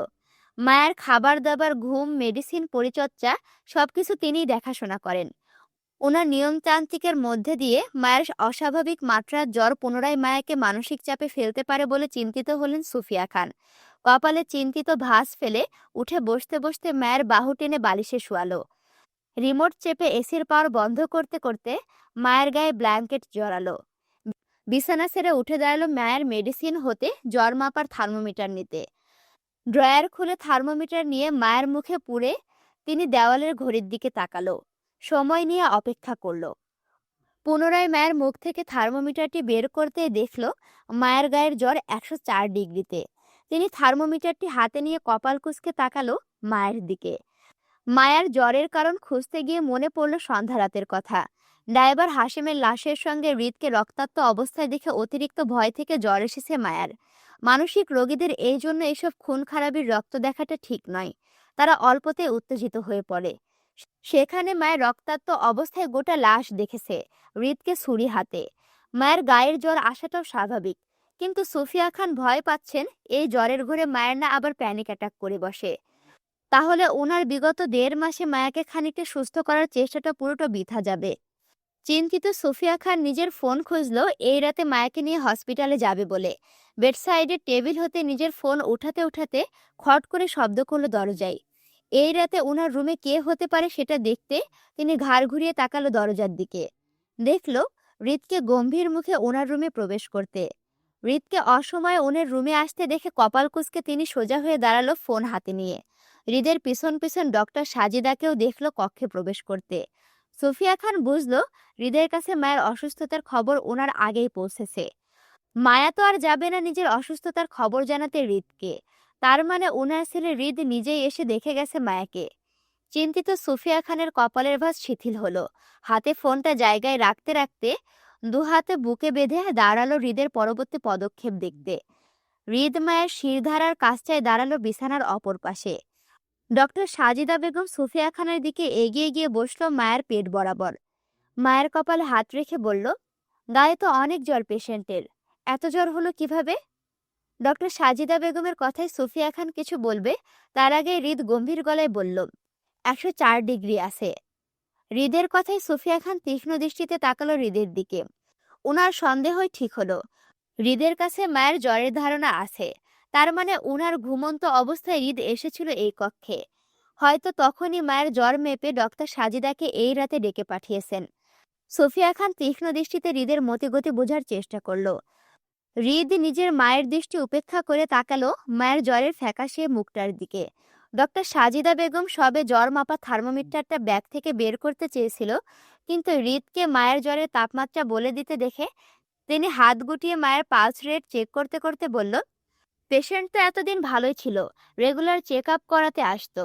[SPEAKER 1] মায়ের খাবার দাবার, ঘুম, মেডিসিন, পরিচর্যা সবকিছু তিনিই দেখাশোনা করেন। ওনার নিয়মতান্ত্রিকের মধ্যে দিয়ে মায়ের অস্বাভাবিক মাত্রার জ্বর পুনরায় মায়াকে মানসিক চাপে ফেলতে পারে বলে চিন্তিত হলেন সুফিয়া খান। কপালে চিন্তিত ভাঁজ ফেলে উঠে বসতে বসতে মায়ের বাহু টেনে বালিশে শোয়ালো। রিমোট চেপে এসির পাওয়ার বন্ধ করতে করতে মায়ের গায়ে ব্ল্যাঙ্কেট জড়ালো। বিছানা ছেড়ে উঠে দাঁড়ালো মায়ের মেডিসিন হতে জ্বর মাপার থার্মোমিটার নিতে। ড্রয়ার খুলে থার্মোমিটার নিয়ে মায়ের মুখে পুরে তিনি দেওয়ালের ঘড়ির দিকে তাকালো। সময় নিয়ে অপেক্ষা করলো। পুনরায় মায়ের মুখ থেকে থার্মোমিটারটি বের করতে দেখল মায়ের গায়ের জ্বর 104 ডিগ্রিতে। তিনি থার্মোমিটারটি হাতে নিয়ে কপাল কুঁচকে তাকালো মায়ের দিকে। মায়ার জ্বরের কারণ খুঁজতে গিয়ে মনে পড়ল সন্ধ্যা রাতের কথা। ড্রাইভার হাসিমের লাশের সঙ্গে হৃদকে রক্তাক্ত অবস্থায় দেখে অতিরিক্ত ভয় থেকে জ্বর এসেছে মায়ার। মানসিক রোগীদের এই জন্য এসব খুন খারাপির রক্ত দেখাটা ঠিক নয়। তারা অল্পতে উত্তেজিত হয়ে পড়ে। সেখানে মায়ের রক্তাক্ত অবস্থায় গোটা লাশ দেখেছে, হৃদকে ছুরি হাতে। মায়ের গায়ের জ্বর আসাটাও স্বাভাবিক, কিন্তু সুফিয়া খান ভয় পাচ্ছেন এই জ্বরের ঘরে মায়ের না আবার প্যানিক অ্যাটাক করে বসে। তাহলে ওনার বিগত 1.5 মাসে মায়াকে খানিকটা সুস্থ করার চেষ্টাটা পুরোটা বৃথা যাবে। চিন্তিত সুফিয়া খান নিজের ফোন খুঁজলো এই রাতে মায়াকে নিয়ে হসপিটালে যাবে বলে। বেডসাইডের টেবিল হতে নিজের ফোন উঠাতে উঠাতে খট করে শব্দ করলো দরজায়। এই রাতে ওনার রুমে কে হতে পারে সেটা দেখতে তিনি ঘাড় ঘুরিয়ে তাকালো দরজার দিকে। দেখলো হৃদকে গম্ভীর মুখে ওনার রুমে প্রবেশ করতে। হৃদকে অসময়ে ওনার রুমে আসতে দেখে কপাল কুঁচকে তিনি সোজা হয়ে দাঁড়ালো ফোন হাতে নিয়ে। হৃদের পিছন পিছন ডক্টর সাজিদাকেও দেখলো কক্ষে প্রবেশ করতে। সুফিয়া খান বুঝলো হৃদের কাছে মায়ের অসুস্থতার খবর ওনার আগেই পৌঁছেছে। মায়া তো আর যাবে না নিজের অসুস্থতার খবর জানাতে হৃদকে। তার মানে ওনার ছেলে হৃদ নিজেই এসে দেখে গেছে মায়াকে। চিন্তিত সুফিয়া খানের কপালের ভাঁজ শিথিল হলো। হাতে ফোনটা জায়গায় রাখতে রাখতে দুহাতে বুকে বেঁধে দাঁড়ালো হৃদের পরবর্তী পদক্ষেপ দেখতে। হৃদ মায়ের শিরধারার কাছটায় দাঁড়ালো বিছানার অপর পাশে। ডক্টর সাজিদা বেগম সুফিয়া খানের দিকে এগিয়ে গিয়ে বসলো মায়ের পেট বরাবর। মায়ের কপালে হাত রেখে বলল, গায়ে তো অনেক জ্বর পেশেন্টের, এত জ্বর হলো কিভাবে? ডক্টর সাজিদা বেগমের কথায় সুফিয়া খান কিছু বলবে তার আগে হৃদ গম্ভীর গলায় বলল, 104 ডিগ্রি আছে। হৃদের কথায় সুফিয়া খান তীক্ষ্ণ দৃষ্টিতে তাকালো হৃদের দিকে। উনার সন্দেহই ঠিক হলো। হৃদের কাছে মায়ের জ্বরের ধারণা আছে। তার মানে উনার ঘুমন্ত অবস্থায় হৃদ এসেছিল এই কক্ষে। হয়তো তখনই মায়ের জ্বর মেপে ডক্টর সাজিদাকে এই রাতে ডেকে পাঠিয়েছেন। সুফিয়া খান তীক্ষ্ণ দৃষ্টিতে হৃদের মতিগতি বোঝার চেষ্টা করলো। হৃদ নিজের মায়ের দৃষ্টি উপেক্ষা করে তাকালো মায়ের জ্বরের ফ্যাকাশে মুখটার দিকে। ডক্টর সাজিদা বেগম সবে জ্বর মাপা থার্মোমিটারটা ব্যাগ থেকে বের করতে চেয়েছিল, কিন্তু হৃদকে মায়ের জ্বরের তাপমাত্রা বলে দিতে দেখে তিনি হাত গুটিয়ে মায়ের পালস রেট চেক করতে করতে বলল, পেশেন্ট তো এতদিন ভালোই ছিল, রেগুলার চেক আপ করাতে আসতো।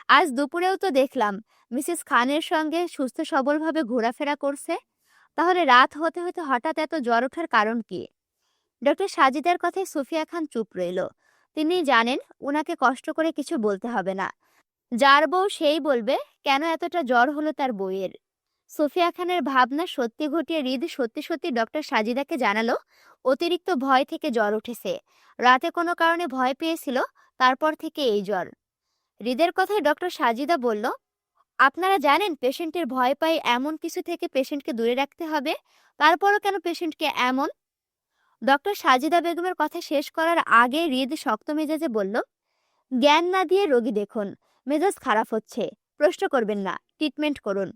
[SPEAKER 1] আজ দুপুরেও তো দেখলাম মিসেস খানের সঙ্গে সুস্থ সবলভাবে ঘোরাফেরা করছে। তাহলে রাত হতে হতে হঠাৎ এত জ্বর ওঠার কারণ কি? ডক্টর সাজিদার কথায় সুফিয়া খান চুপ রইল। তিনি জানেন উনাকে কষ্ট করে কিছু বলতে হবে না। যার বউ সেই বলবে কেন এতটা জ্বর হলো তার বউয়ের। সোফিয়া খানের ভাবনা সত্যি ঘটিয়ে হৃদ সত্যি সত্যি ডক্টর সাজিদাকে জানালো অতিরিক্ত ভয় থেকে জ্বর উঠেছে। রাতে কোনো কারণে ভয় পেয়েছিল, তারপর থেকে এই জ্বর। হৃদের কথায় ডক্টর সাজিদা বলল, আপনারা জানেন পেশেন্টের ভয় পায় এমন কিছু থেকে পেশেন্টকে দূরে রাখতে হবে, তারপরও কেন পেশেন্টকে এমন। ডক্টর সাজিদা বেগমের কথা শেষ করার আগে হৃদ শক্ত মেজাজে বলল, জ্ঞান না দিয়ে রোগী দেখুন, মেজাজ খারাপ হচ্ছে, প্রশ্ন করবেন না, ট্রিটমেন্ট করুন।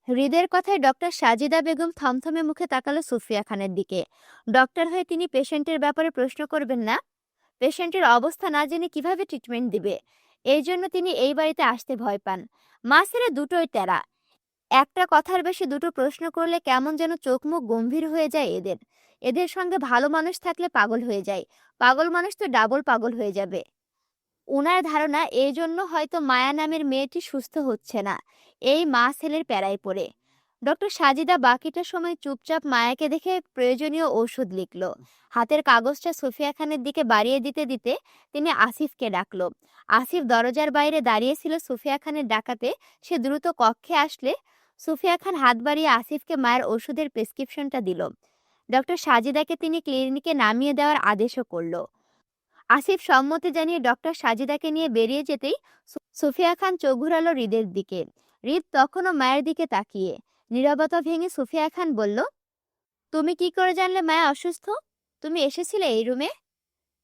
[SPEAKER 1] হৃদের কথায় ডক্টর সাজিদা বেগম থমথমে মুখে তাকালো সুফিয়া খানের দিকে। ডক্টর হয়ে তিনি পেশেন্টের ব্যাপারে প্রশ্ন করবেন না? পেশেন্টের অবস্থা না জেনে কিভাবে ট্রিটমেন্ট দিবে? এই জন্য তিনি এই বাড়িতে আসতে ভয় পান। মা ছেলে দুটোই তেরা। একটা কথার বেশি দুটো প্রশ্ন করলে কেমন যেন চোখ মুখ গম্ভীর হয়ে যায় এদের। এদের সঙ্গে ভালো মানুষ থাকলে পাগল হয়ে যায়, পাগল মানুষ তো ডাবল পাগল হয়ে যাবে। উনার ধারণা এই জন্য হয়তো মায়া নামের মেয়েটি সুস্থ হচ্ছে না, এই মা ছেলের প্যারায় পড়ে। ডক্টর সাজিদা বাকিটা সময় চুপচাপ মায়াকে দেখে প্রয়োজনীয় ঔষধ লিখল। হাতের কাগজটা সুফিয়া খানের দিকে বাড়িয়ে দিতে দিতে তিনি আসিফকে ডাকলো। আসিফ দরজার বাইরে দাঁড়িয়েছিল সুফিয়া খানের ডাকাতে সে দ্রুত কক্ষে আসলে সুফিয়া খান হাত বাড়িয়ে আসিফকে মায়ের ওষুধের প্রেসক্রিপশনটা দিল। ডক্টর সাজিদাকে তিনি ক্লিনিকে নামিয়ে দেওয়ার আদেশও করল। আসিফ সম্মতি জানিয়ে ডক্টর সাজিদাকে নিয়ে বেরিয়ে যেতেই সুফিয়া খান চোখ ঘুরালো হৃদের দিকে। হৃদ তখনও মায়ের দিকে তাকিয়ে। নীরবতা ভেঙে সুফিয়া খান বলল, তুমি কি করে জানলে মায়া অসুস্থ? তুমি এসেছিলে এই রুমে?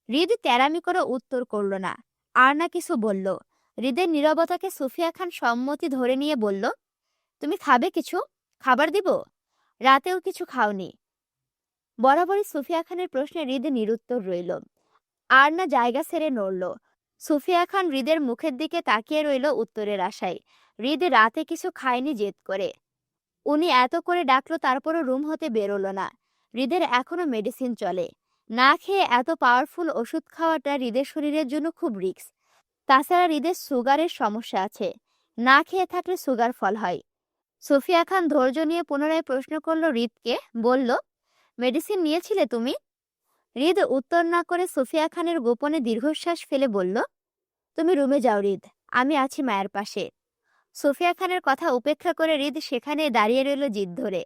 [SPEAKER 1] হৃদ তেরামি করে উত্তর করল না, আর না কিছু বলল। হৃদের নীরবতাকে সুফিয়া খান সম্মতি ধরে নিয়ে বলল, তুমি খাবে কিছু? খাবার দিব? রাতেও কিছু খাওনি? বরাবরই সুফিয়া খানের প্রশ্নে হৃদ নিরুত্তর রইল। আর না জায়গা ছেড়ে নড়ল। সুফিয়া খান হৃদের মুখের দিকে তাকিয়ে রইল উত্তরের আশায়। হৃদ রাতে কিছু খায়নি জেদ করে। উনি এত করে ডাকলো তারপরও রুম হতে বেরোলো না। হৃদের এখনো মেডিসিন চলে। না খেয়ে এত পাওয়ারফুল ওষুধ খাওয়াটা হৃদের শরীরের জন্য খুব রিস্ক। তাছাড়া হৃদের সুগারের সমস্যা আছে, না খেয়ে থাকলে সুগার ফল হয়। সুফিয়া খান ধৈর্য নিয়ে পুনরায় প্রশ্ন করলো হৃদকে, বলল, মেডিসিন নিয়েছিলে তুমি? হৃদ উত্তর না করে সুফিয়া খানের গোপনে দীর্ঘশ্বাস ফেলে বলল, তুমি রুমে যাও হৃদ, আমি আছি মায়ের পাশে। সুফিয়া খানের কথা উপেক্ষা করে হৃদ সেখানে দাঁড়িয়ে রইল জিদ ধরে।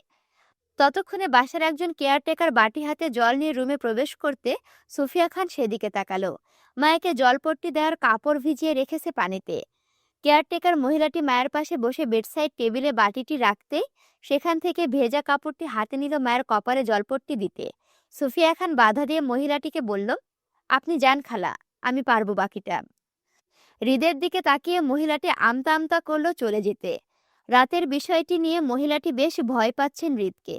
[SPEAKER 1] ততক্ষণে বাসার একজন কেয়ারটেকার বাটি হাতে জল নিয়ে রুমে প্রবেশ করতে সুফিয়া খান সেদিকে তাকালো। মায়াকে জলপট্টি দেওয়ার কাপড় ভিজিয়ে রেখেছে পানিতে। কেয়ারটেকার মহিলাটি মায়ের পাশে বসে বেডসাইড টেবিলে বাটিটি রাখতেই সেখান থেকে ভেজা কাপড়টি হাতে নিল মায়ের কপালে জলপট্টি দিতে। সুফিয়া খান বাধা দিয়ে মহিলাটিকে বলল, আপনি যান খালা, আমি পারবো বাকিটা। হৃদের দিকে তাকিয়ে মহিলাটি আমতা আমতা করলো চলে যেতে। রাতের বিষয়টি নিয়ে মহিলাটি বেশ ভয় পাচ্ছেন হৃদকে।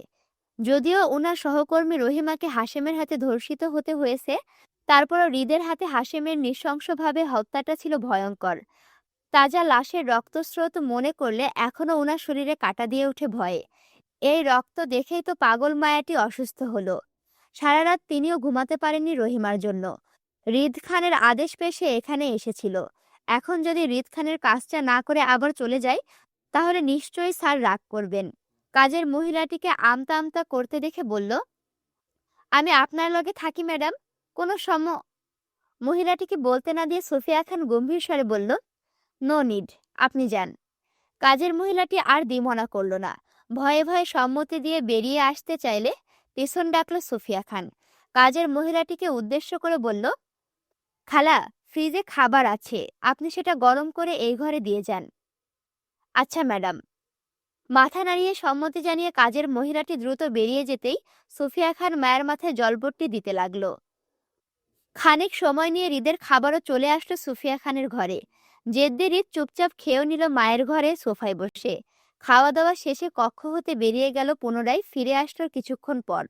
[SPEAKER 1] যদিও উনার সহকর্মী রহিমাকে হাশেমের হাতে ধর্ষিত হতে হয়েছে, তারপরও হৃদের হাতে হাশেমের নৃশংসভাবে হত্যাটা ছিল ভয়ঙ্কর। তাজা লাশের রক্তস্রোত মনে করলে এখনো উনার শরীরে কাঁটা দিয়ে ওঠে ভয়ে। এই রক্ত দেখেই তো পাগল মায়াটি অসুস্থ হলো। সারা রাত তিনিও ঘুমাতে পারেননি রহিমার জন্য। হৃদ খানের আদেশ পেয়ে সে এখানে এসেছিল। এখন যদি হৃদ খানের কাজটা না করে আবার চলে যায়, তাহলে নিশ্চয়ই স্যার রাগ করবেন। কাজের মহিলাটিকে আমতা আমতা করতে দেখে বলল, আমি আপনার লগে থাকি ম্যাডাম, কোনো মহিলাটিকে বলতে না দিয়ে সুফিয়া খান গম্ভীর স্বরে বলল, নো নিড, আপনি যান। কাজের মহিলাটি আর দ্বিমনা করল না। ভয়ে ভয়ে সম্মতি দিয়ে বেরিয়ে আসতে চাইলে পেছন ডাকল সুফিয়া খান। কাজের মহিলাটিকে উদ্দেশ্য করে বলল, খালা, ফ্রিজে খাবার আছে, আপনি সেটা গরম করে এই ঘরে দিয়ে যান। আচ্ছা ম্যাডাম। মাথা নাড়িয়ে সম্মতি জানিয়ে কাজের মহিলাটি দ্রুত বেরিয়ে যেতেই সুফিয়া খান মায়ের মাথায় জলপট্টি দিতে লাগলো। খানিক সময় নিয়ে হৃদের খাবারও চলে আসলো সুফিয়া খানের ঘরে। জেদ্দি হৃদ চুপচাপ খেয়েও নিল মায়ের ঘরে সোফায় বসে। খাওয়া দাওয়া শেষে কক্ষ হতে বেরিয়ে গেল, পুনরায় ফিরে আসলো কিছুক্ষণ পর।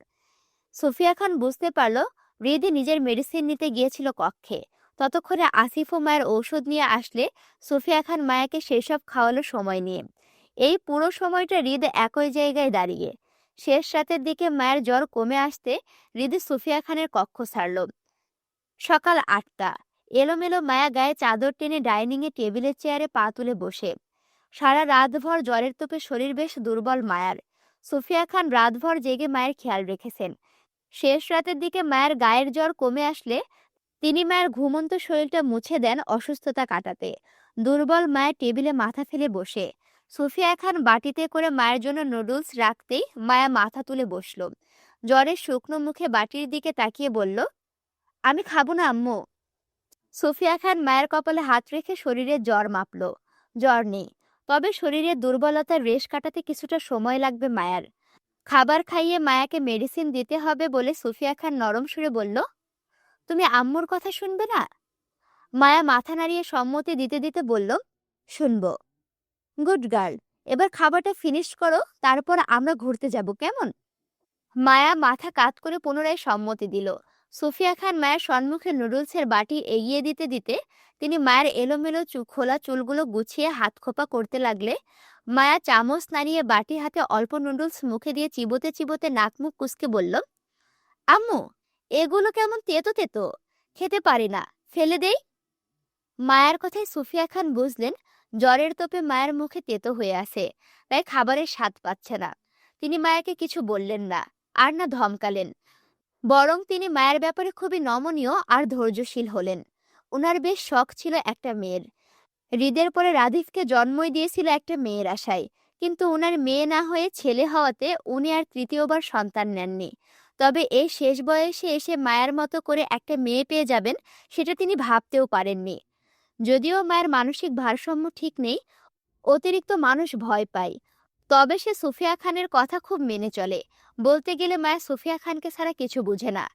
[SPEAKER 1] সুফিয়া খান বুঝতে পারল হৃদি নিজের মেডিসিন নিতে গিয়েছিল কক্ষে। ততক্ষণে আসিফ ও মায়ের ঔষধ নিয়ে আসলে সুফিয়া খান মায়াকে সেসব খাওয়ালো সময় নিয়ে। এই পুরো সময়টা হৃদ একই জায়গায় দাঁড়িয়ে। শেষ রাতের দিকে মায়ের জ্বর কমে আসতে হৃদি সুফিয়া খানের কক্ষ ছাড়ল। সকাল 8টা। এলোমেলো মায়া গায়ে চাদর টেনে ডাইনিংয়ে টেবিলের চেয়ারে পা তুলে বসে। সারা রাতভর জ্বরের তোপে শরীর বেশ দুর্বল মায়ার। সুফিয়া খান রাতভর জেগে মায়ের খেয়াল রেখেছেন। শেষ রাতের দিকে মায়ের গায়ের জ্বর কমে আসলে তিনি মায়ের ঘুমন্ত শরীরটা মুছে দেন অসুস্থতা কাটাতে। দুর্বল মায়ের টেবিলে মাথা ফেলে বসে। সুফিয়া খান বাটিতে করে মায়ের জন্য নুডলস রাখতেই মায়া মাথা তুলে বসল। জ্বরের শুকনো মুখে বাটির দিকে তাকিয়ে বলল, আমি খাবো না আম্মু। সুফিয়া খান মায়ের কপালে হাত রেখে শরীরে জ্বর মাপল। জ্বর নেই, তবে শরীরের দুর্বলতার রেশ কাটাতে কিছুটা সময় লাগবে মায়ার। খাবার খাইয়ে মায়াকে মেডিসিন দিতে হবে বলে সুফিয়া খান নরম সুরে বলল, তুমি আম্মুর কথা শুনবে না? মায়া মাথা নাড়িয়ে সম্মতি দিতে দিতে বলল, শুনবো। গুড গার্ল, এবার খাবারটা ফিনিশ করো, তারপর আমরা ঘুরতে যাব, কেমন? মায়া মাথা কাত করে পুনরায় সম্মতি দিল। সুফিয়া খান মায়ের সম্মুখে নুডলসের বাটি এগিয়ে দিতে দিতে তিনি মায়ের এলোমেলো খোলা চুলগুলো গুছিয়ে হাত খোপা করতে লাগলে মায়া চামচ নাড়িয়ে বাটি হাতে অল্প নুডলস মুখে দিয়ে চিবোতে চিবোতে নাক মুখ কুঁচকে বলল, আম্মু, এগুলো কেমন তেতো তেতো, খেতে পারি না, ফেলে দেই। মায়ের কথায় সুফিয়া খান বুঝলেন জ্বরের তোপে মায়ের মুখে তেতো হয়ে আছে, তাই খাবারের স্বাদ পাচ্ছে না। তিনি মায়াকে কিছু বললেন না, আর না ধমকালেন, বরং তিনি মায়ের ব্যাপারে খুবই নমনীয় আর ধৈর্যশীল হলেন। উনার বেশ শখ ছিল একটা মেয়ের। হৃদের পরে রাধিফকে জন্মই দিয়েছিল একটা মেয়ের আশায়, কিন্তু উনার মেয়ে না হয়ে ছেলে হওয়াতে উনি আর তৃতীয়বার সন্তান নেননি। তবে এই শেষ বয়সে এসে মায়ের মতো করে একটা মেয়ে পেয়ে যাবেন, সেটা তিনি ভাবতেও পারেননি। যদিও মায়ের মানসিক ভারসাম্য ঠিক নেই, অতিরিক্ত মানুষ ভয় পায়, তবে সে সুফিয়া খানের কথা খুব মেনে চলে। বলতে গেলে মায়া সুফিয়া খানকে ছাড়া কিছু বুঝে না।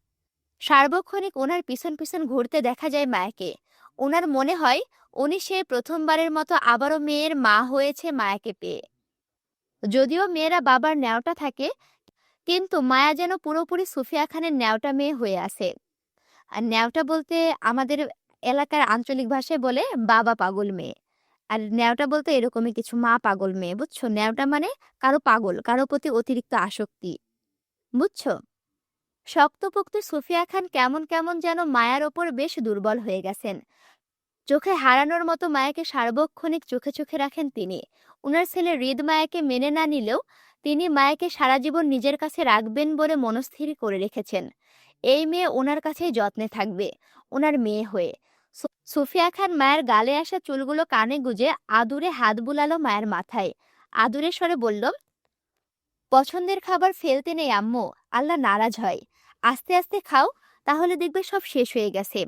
[SPEAKER 1] সার্বক্ষণিক ওনার পিছন পিছন ঘুরতে দেখা যায় মায়াকে। ওনার মনে হয় উনি সে প্রথমবারের মতো আবারও মেয়ের মা হয়েছে মায়াকে পেয়ে। যদিও মেয়েরা বাবার ন্যাওটা থাকে, কিন্তু মায়া যেন পুরোপুরি সুফিয়া খানের ন্যাওটা মেয়ে হয়ে আছে। আর ন্যাওটা বলতে আমাদের এলাকার আঞ্চলিক ভাষায় বলে বাবা পাগল মেয়ে। আর ন্যাওটা বলতে এরকমই কিছু, মা পাগল মেয়ে, বুঝছো? ন্যাওটা মানে কারো পাগল, কারো প্রতি অতিরিক্ত আসক্তি, বুঝছো? শক্তপোক্ত সুফিয়া খান কেমন কেমন যেন মায়ার ওপর বেশ দুর্বল হয়ে গেছেন। চোখে হারানোর মতো মায়াকে সার্বক্ষণিক চোখে চোখে রাখেন তিনি। উনার ছেলে হৃদ মায়াকে মেনে না নিলেও তিনি মায়াকে সারা জীবন নিজের কাছে রাখবেন বলে মনস্থির করে রেখেছেন। এই মেয়ে ওনার কাছেই যত্নে থাকবে, ওনার মেয়ে হয়ে। সুফিয়া খান মায়ের গালে আসা চুলগুলো কানে গুজে আদুরে হাত বুলালো মায়ের মাথায়। আদুরে স্বরে বলল, পছন্দের খাবার ফেলতে নেই আম্মু, আল্লাহ নারাজ হয়। আস্তে আস্তে খাও, তাহলে দেখবে সব শেষ হয়ে গেছে।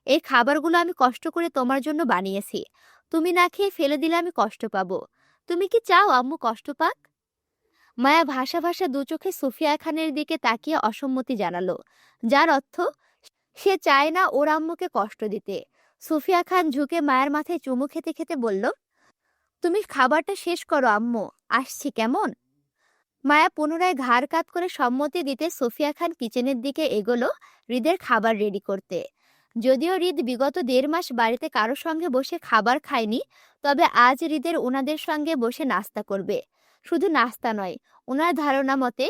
[SPEAKER 1] এই খাবারগুলো আমি কষ্ট করে তোমার জন্য বানিয়েছি, তুমি না খেয়ে ফেলে দিলে আমি কষ্ট পাবো। তুমি কি চাও আম্মু কষ্ট পাক? মায়া ভাষা ভাষা দু চোখে সুফিয়া খানের দিকে তাকিয়ে অসম্মতি জানালো, যার অর্থ সে চায় না ওর আম্মুকে কষ্ট দিতে। সুফিয়া খান ঝুঁকে মায়ের মাথায় চুমু খেতে খেতে বলল, তুমি খাবারটা শেষ করো আম্মু, আসছি, কেমন? মায়া পুনরায় ঘাড় কাত করে সম্মতি দিতে সোফিয়া খান কিচেনের দিকে এগোলো হৃদের খাবার রেডি করতে। যদিও হৃদ বিগত 1.5 মাস বাড়িতে কারো সঙ্গে বসে খাবার খায়নি, তবে আজ হৃদের ওনাদের সঙ্গে বসে নাস্তা করবে। শুধু নাস্তা নয়, ওনার ধারণা মতে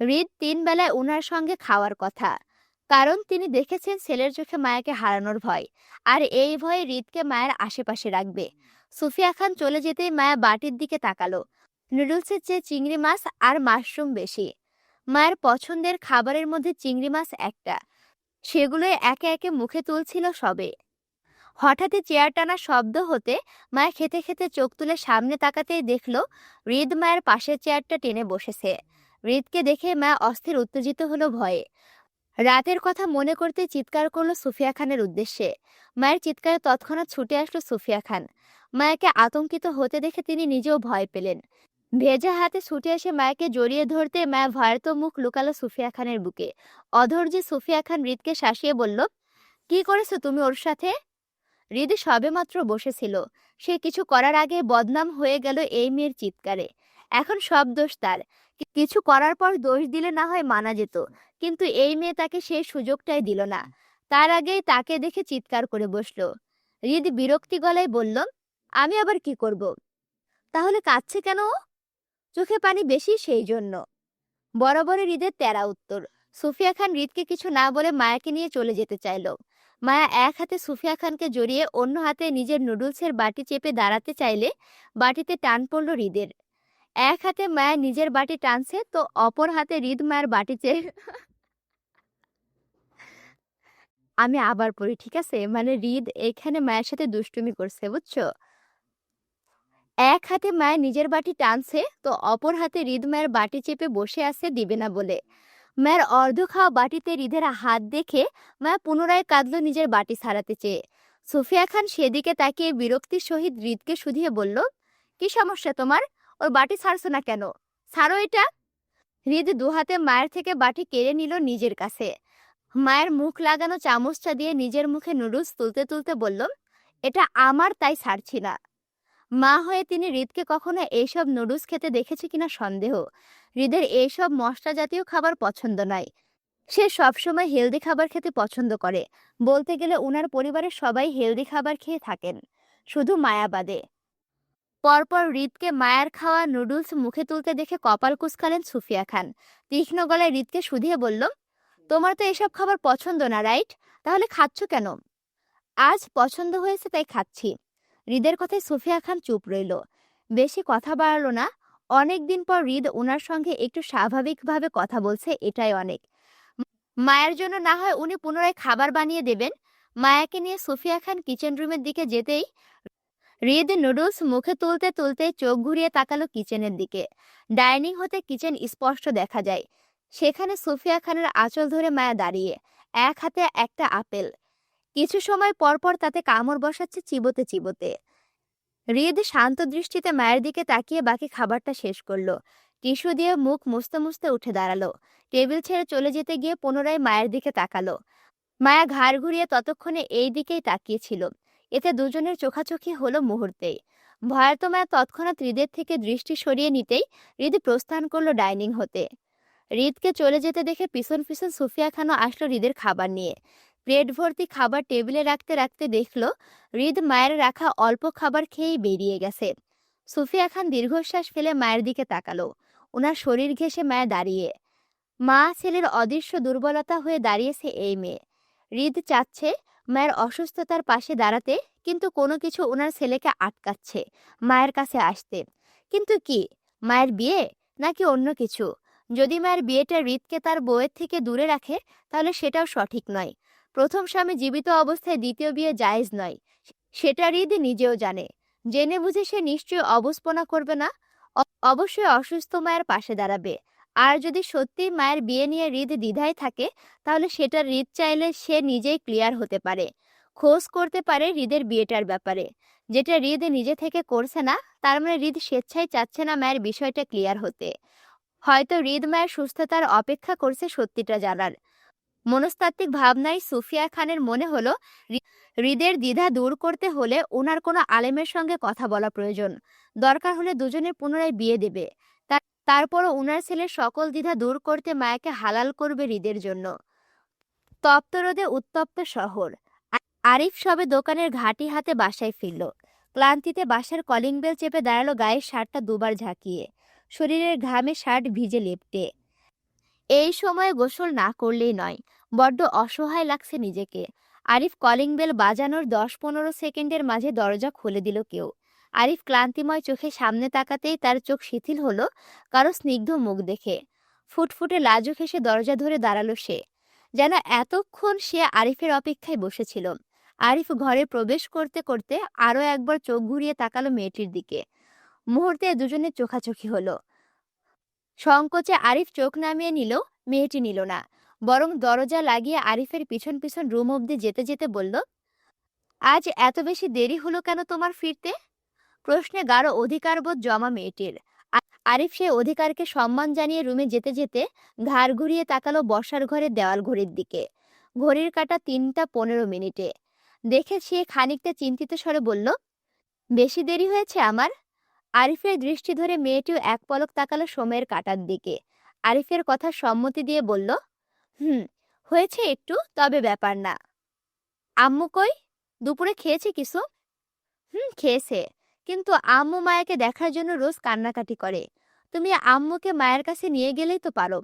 [SPEAKER 1] হৃদ 3 বেলায় ওনার সঙ্গে খাওয়ার কথা। কারণ তিনি দেখেছেন ছেলের চোখে মায়াকে হারানোর ভয়, আর এই ভয়ে হৃদকে মায়ের আশেপাশে রাখবে। সুফিয়া খান চলে যেতেই মায়া বাটির দিকে তাকালো। নুডলসের চেয়ে চিংড়ি মাছ আর মাশরুম বেশি। মায়ের পছন্দের খাবারের মধ্যে চিংড়ি মাছ একটা, সেগুলো একে একে মুখে তুলছিল সবে। হঠাৎই চেয়ার টানা শব্দ হতে মায়া খেতে খেতে চোখ তুলে সামনে তাকাতেই দেখলো হৃদ মায়ের পাশের চেয়ারটা টেনে বসেছে। হৃদকে দেখে মায়া অস্থির উত্তেজিত হলো ভয়ে। রাতের কথা মনে করতে চিৎকার করলো সুফিয়া খানের উদ্দেশ্যে। মায়ের চিৎকারে তৎক্ষণাৎ ছুটে আসলো সুফিয়া খান। মায়াকে আতঙ্কিত হতে দেখে তিনি নিজেও ভয় পেলেন। ভেজা হাতে ছুটে এসে মায়াকে জড়িয়ে ধরতে মায়া ভয়ার্ত মুখ লুকালো সুফিয়া খানের বুকে। অধৈর্যে সুফিয়া খান হৃদকে শাসিয়ে বলল, কি করেছো তুমি ওর সাথে? হৃদ সবেমাত্র বসেছিল, সে কিছু করার আগে বদনাম হয়ে গেল এই মেয়ের চিৎকারে। এখন সব দোষ তার। কিছু করার পর দোষ দিলে না হয় মানা যেত, কিন্তু এই মেয়ে তাকে সেই সুযোগটাই দিল না। তার আগেই তাকে দেখে চিৎকার করে বসলো। হৃদ বিরক্তি গলায় বলল, আমি আবার কি করব? তাহলে কাঁদছে কেন ও? চোখে পানি বেশি, সেই জন্য। বরাবরের হৃদের তেরা উত্তর। সুফিয়া খান হৃদকে কিছু না বলে মায়াকে নিয়ে চলে যেতে চাইল। মায়া এক হাতে সুফিয়া খানকে জড়িয়ে অন্য হাতে নিজের নুডলসের বাটি চেপে দাঁড়াতে চাইলে বাটিতে টান পড়ল হৃদের। এক হাতে মায়া নিজের বাটি টানছে, তো অপর হাতে হৃদ মায়ের বাটি চেয়ে আমি আবার পড়ি, ঠিক আছে? মানে হৃদ এখানে মায়ের সাথে দুষ্টুমি করছে, বুঝছো? এক হাতে মায়ের নিজের বাটি টানছে, তো অপর হাতে হৃদ মায়ের বাটি চেপে বসে আছে দিবে না বলে। মায়ের অর্ধ খাওয়া বাটিতে হৃদের হাত দেখে মা পুনরায় কাঁদল নিজের বাটি ছাড়াতে চেয়ে। সুফিয়া খান সেদিকে তাকিয়ে বিরক্তির সহিত হৃদকে শুধিয়ে বলল, কি সমস্যা তোমার? ওর বাটি ছাড়ছো না কেন? ছাড়ো এটা। হৃদ দুহাতে মায়ের থেকে বাটি কেড়ে নিল নিজের কাছে। মায়ের মুখ লাগানো চামচটা দিয়ে নিজের মুখে নুডলস তুলতে তুলতে বলল, এটা আমার, তাই ছাড়ছি না। মা হয়ে তিনি হৃদকে কখনো এইসব নুডলস খেতে দেখেছে কিনা সন্দেহ। হৃদের এইসব মশলা জাতীয় খাবার পছন্দ নয়। সে সবসময় হেলদি খাবার খেতে পছন্দ করে। বলতে গেলে উনার পরিবারের সবাই হেলদি খাবার খেয়ে থাকেন, শুধু মায়া বাদে। পরপর হৃদকে মায়ের খাওয়া নুডলস মুখে তুলতে দেখে কপাল কুঁচকালেন সুফিয়া খান। তীক্ষ্ণ গলায় হৃদকে শুধিয়ে বলল, তোমার তো এসব খাবার পছন্দ না, রাইট? তাহলে খাচ্ছ কেন? আজ পছন্দ হয়েছে তাই খাচ্ছি। হৃদের কথায় সুফিয়া খান চুপ রইল, বেশি কথা বাড়ালো না। অনেক দিন পর হৃদ ওনার সঙ্গে একটু স্বাভাবিকভাবে কথা বলছে, এটাই অনেক। মায়ের জন্য না হয় উনি পুনরায় খাবার বানিয়ে দেবেন। মায়াকে নিয়ে সুফিয়া খান কিচেন রুমের দিকে যেতেই হৃদ নুডলস মুখে তুলতে তুলতে চোখ ঘুরিয়ে তাকালো কিচেনের দিকে। ডাইনিং হতে কিচেন স্পষ্ট দেখা যায়। সেখানে সুফিয়া খানের আঁচল ধরে মায়া দাঁড়িয়ে, এক হাতে একটা আপেল। কিছু সময় পর পর তাতে কামড় বসাচ্ছে চিবোতে চিবোতে। হৃদ শান্ত দৃষ্টিতে মায়ের দিকে তাকিয়ে বাকি খাবারটা শেষ করলো। টিস্যু দিয়ে মুখ মুছতে মুছতে উঠে দাঁড়ালো। টেবিল ছেড়ে চলে যেতে গিয়ে পুনরায় মায়ের দিকে তাকালো। মায়া ঘাড় ঘুরিয়ে ততক্ষণে এই দিকেই তাকিয়েছিল। এতে দুজনের চোখাচোখি হলো মুহূর্তেই। ভয়ার্ত মায়া তৎক্ষণাৎ হৃদের থেকে দৃষ্টি সরিয়ে নিতেই হৃদ প্রস্থান করলো ডাইনিং হতে। হৃদকে চলে যেতে দেখে পিছন পিছন সুফিয়া খানও আসলো হৃদের খাবার নিয়ে। প্লেট ভর্তি খাবার টেবিলে রাখতে রাখতে দেখলো হৃদ মায়ের রাখা অল্প খাবার খেয়েই বেরিয়ে গেছে। সুফিয়া খান দীর্ঘশ্বাস ফেলে মায়ের দিকে তাকালো। ওনার শরীর ঘেঁষে মায়া দাঁড়িয়ে। মা ছেলের অদৃশ্য দুর্বলতা হয়ে দাঁড়িয়েছে এই মেয়ে। হৃদ চাচ্ছে মায়ের অসুস্থতার পাশে দাঁড়াতে, কিন্তু কোনো কিছু ওনার ছেলেকে আটকাচ্ছে মায়ের কাছে আসতে। কিন্তু কি? মায়ের বিয়ে, নাকি অন্য কিছু? যদি মায়ের বিয়েটা হৃদকে তার বউয়ের থেকে দূরে রাখে, তাহলে সেটাও সঠিক নয়। প্রথম স্বামী জীবিত অবস্থায় দ্বিতীয় বিয়ে জায়েজ নয়, সেটা হৃদ নিজেও জানে। জেনে বুঝে সে নিশ্চয়ই অবস্পনা করবে না। অবশ্যই অসুস্থ মায়ের পাশে দাঁড়াবে। আর যদি সত্যি মায়ের বিয়ে নিয়ে হৃদ দ্বিধায় থাকে, তাহলে সেটা হৃদ চাইলে সে নিজেই ক্লিয়ার হতে পারে। খোঁজ করতে পারে হৃদের বিয়েটার ব্যাপারে। যেটা হৃদ নিজে থেকে করছে না, তার মানে হৃদ স্বেচ্ছায় চাচ্ছে না মায়ের বিষয়টা ক্লিয়ার হতে। হয়তো হৃদ মায়ের সুস্থতার অপেক্ষা করছে সত্যিটা জানার। মনস্তাত্ত্বিক ভাবনায় সুফিয়া খানের মনে হলো হৃদের দ্বিধা দূর করতে হলে ওনার কোনো আলেমের সঙ্গে কথা বলা প্রয়োজন। দরকার হলে দুজনের পুনরায় বিয়ে দেবে। তারপরও উনার ছেলের সকল দ্বিধা দূর করতে মায়াকে হালাল করবে হৃদের জন্য। তপ্ত রোদে উত্তপ্ত শহর। আরিফ সবে দোকানের ঘাটি হাতে বাসায় ফিরল। ক্লান্তিতে বাসার কলিং বেল চেপে দাঁড়ালো গায়ের শার্টটা দুবার ঝাঁকিয়ে। শরীরের ঘামে শার্ট ভিজে লেপ্টে। এই সময়ে গোসল না করলেই নয়, বড্ড অসহায় লাগছে নিজেকে। আরিফ কলিং বেল বাজানোর 10-15 সেকেন্ডের মাঝে দরজা খুলে দিল কেউ। আরিফ ক্লান্তিময় চোখে সামনে তাকাতেই তার চোখ শিথিল হলো কারো স্নিগ্ধ মুখ দেখে। ফুটফুটে লাজুক হেসে দরজা ধরে দাঁড়ালো সে, যেন এতক্ষণ সে আরিফের অপেক্ষায় বসেছিল। আরিফ ঘরে প্রবেশ করতে করতে আরো একবার চোখ ঘুরিয়ে তাকালো মেয়েটির দিকে। মুহূর্তে দুজনের চোখাচোখি হলো। সংকোচে আরিফ চোখ নামিয়ে নিল, মেয়েটি নিল না, বরং দরজা লাগিয়ে আরিফের পিছন পিছন রুম অবধি যেতে যেতে বলল, আজ এত বেশি দেরি হলো কেন তোমার ফিরতে? প্রশ্নে গাঢ় অধিকারবোধ জমা মেয়েটির। আরিফ সে অধিকারকে সম্মান জানিয়ে রুমে যেতে যেতে ঘাড় ঘুরিয়ে তাকালো বসার ঘরের দেওয়াল ঘড়ির দিকে। ঘড়ির কাঁটা 3:15 দেখে সে খানিকটা চিন্তিত স্বরে বলল, বেশি দেরি হয়েছে আমার? আরিফের দৃষ্টি ধরে মেয়েটিও এক পলক তাকালো সময়ের কাঁটার দিকে। আরিফের কথা সম্মতি দিয়ে বলল, হয়েছে একটু, তবে ব্যাপার না। আম্মু কই? দুপুরে খেয়েছে কিছু? খেয়েছে, কিন্তু আম্মু মায়াকে দেখার জন্য রোজ কান্নাকাটি করে। তুমি আম্মুকে মায়ের কাছে নিয়ে গেলেই তো পারো।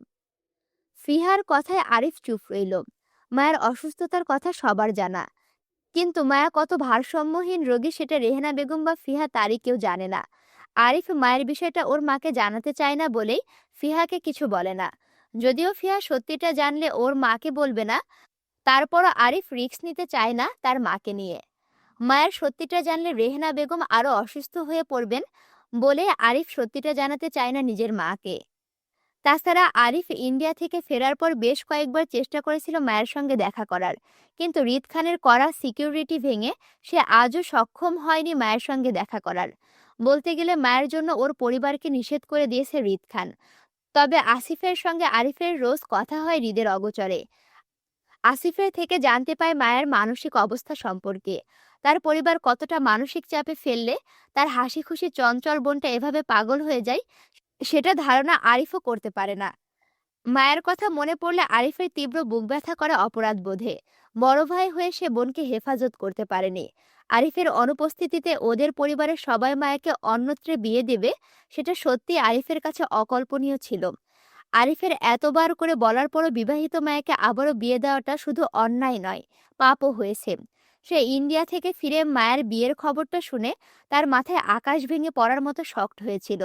[SPEAKER 1] ফিহার কথায় আরিফ চুপ রইল। মায়ের অসুস্থতার কথা সবার জানা, কিন্তু মায়া কত ভারসাম্যহীন রোগী সেটা রেহেনা বেগম বা ফিহা তারই কেউ জানে না। আরিফ মায়ের বিষয়টা ওর মাকে জানাতে চায় না বলেই ফিহাকে কিছু বলে না। যদিও ফিহা সত্যিটা জানলে ওর মাকে বলবে না, তারপরও আরিফ রিস্ক নিতে চায় না তার মাকে নিয়ে। মায়ের সত্যিটা জানলে রেহেনা বেগম আরো অসুস্থ হয়ে পড়বেন বলে আরিফ সত্যিটা জানাতে চায় না নিজের মাকে। তাছাড়া আরিফ ইন্ডিয়া থেকে ফেরার পর বেশ কয়েকবার চেষ্টা করেছিল মায়ের সঙ্গে দেখা করার, কিন্তু রিদ খানের কড়া সিকিউরিটি ভেঙে সে আজও সক্ষম হয়নি মায়ের সঙ্গে দেখা করার। বলতে গেলে মায়ের জন্য ওর পরিবারকে নিষেধ করে দিয়েছে রিদ খান। তবে আসিফের সঙ্গে আরিফের রোজ কথা হয় হৃদের অগোচরে। আসিফের থেকে জানতে পায় মায়ের মানসিক অবস্থা সম্পর্কে। তার পরিবার কতটা মানসিক চাপে ফেললে তার হাসি খুশি চঞ্চল বোনটা এভাবে পাগল হয়ে যায়, সেটা ধারণা আরিফও করতে পারে না। মায়ের কথা মনে পড়লে আরিফের তীব্র বুক ব্যথা করে অপরাধ বোধে। বড় ভাই হয়ে সে বোনকে হেফাজত করতে পারেনি। আরিফের অনুপস্থিতিতে ওদের পরিবারের সবাই মায়াকে অন্যত্রে বিয়ে দেবে, সেটা সত্যি আরিফের কাছে অকল্পনীয় ছিল। আরিফের এতবার করে বলার পরও বিবাহিত মায়াকে আবারও বিয়ে দেওয়াটা শুধু অন্যায় নয়, পাপও হয়েছে। সে ইন্ডিয়া থেকে ফিরে মায়ের বিয়ের খবরটা শুনে তার মাথায় আকাশ ভেঙে পড়ার মতো শক্ট হয়েছিল।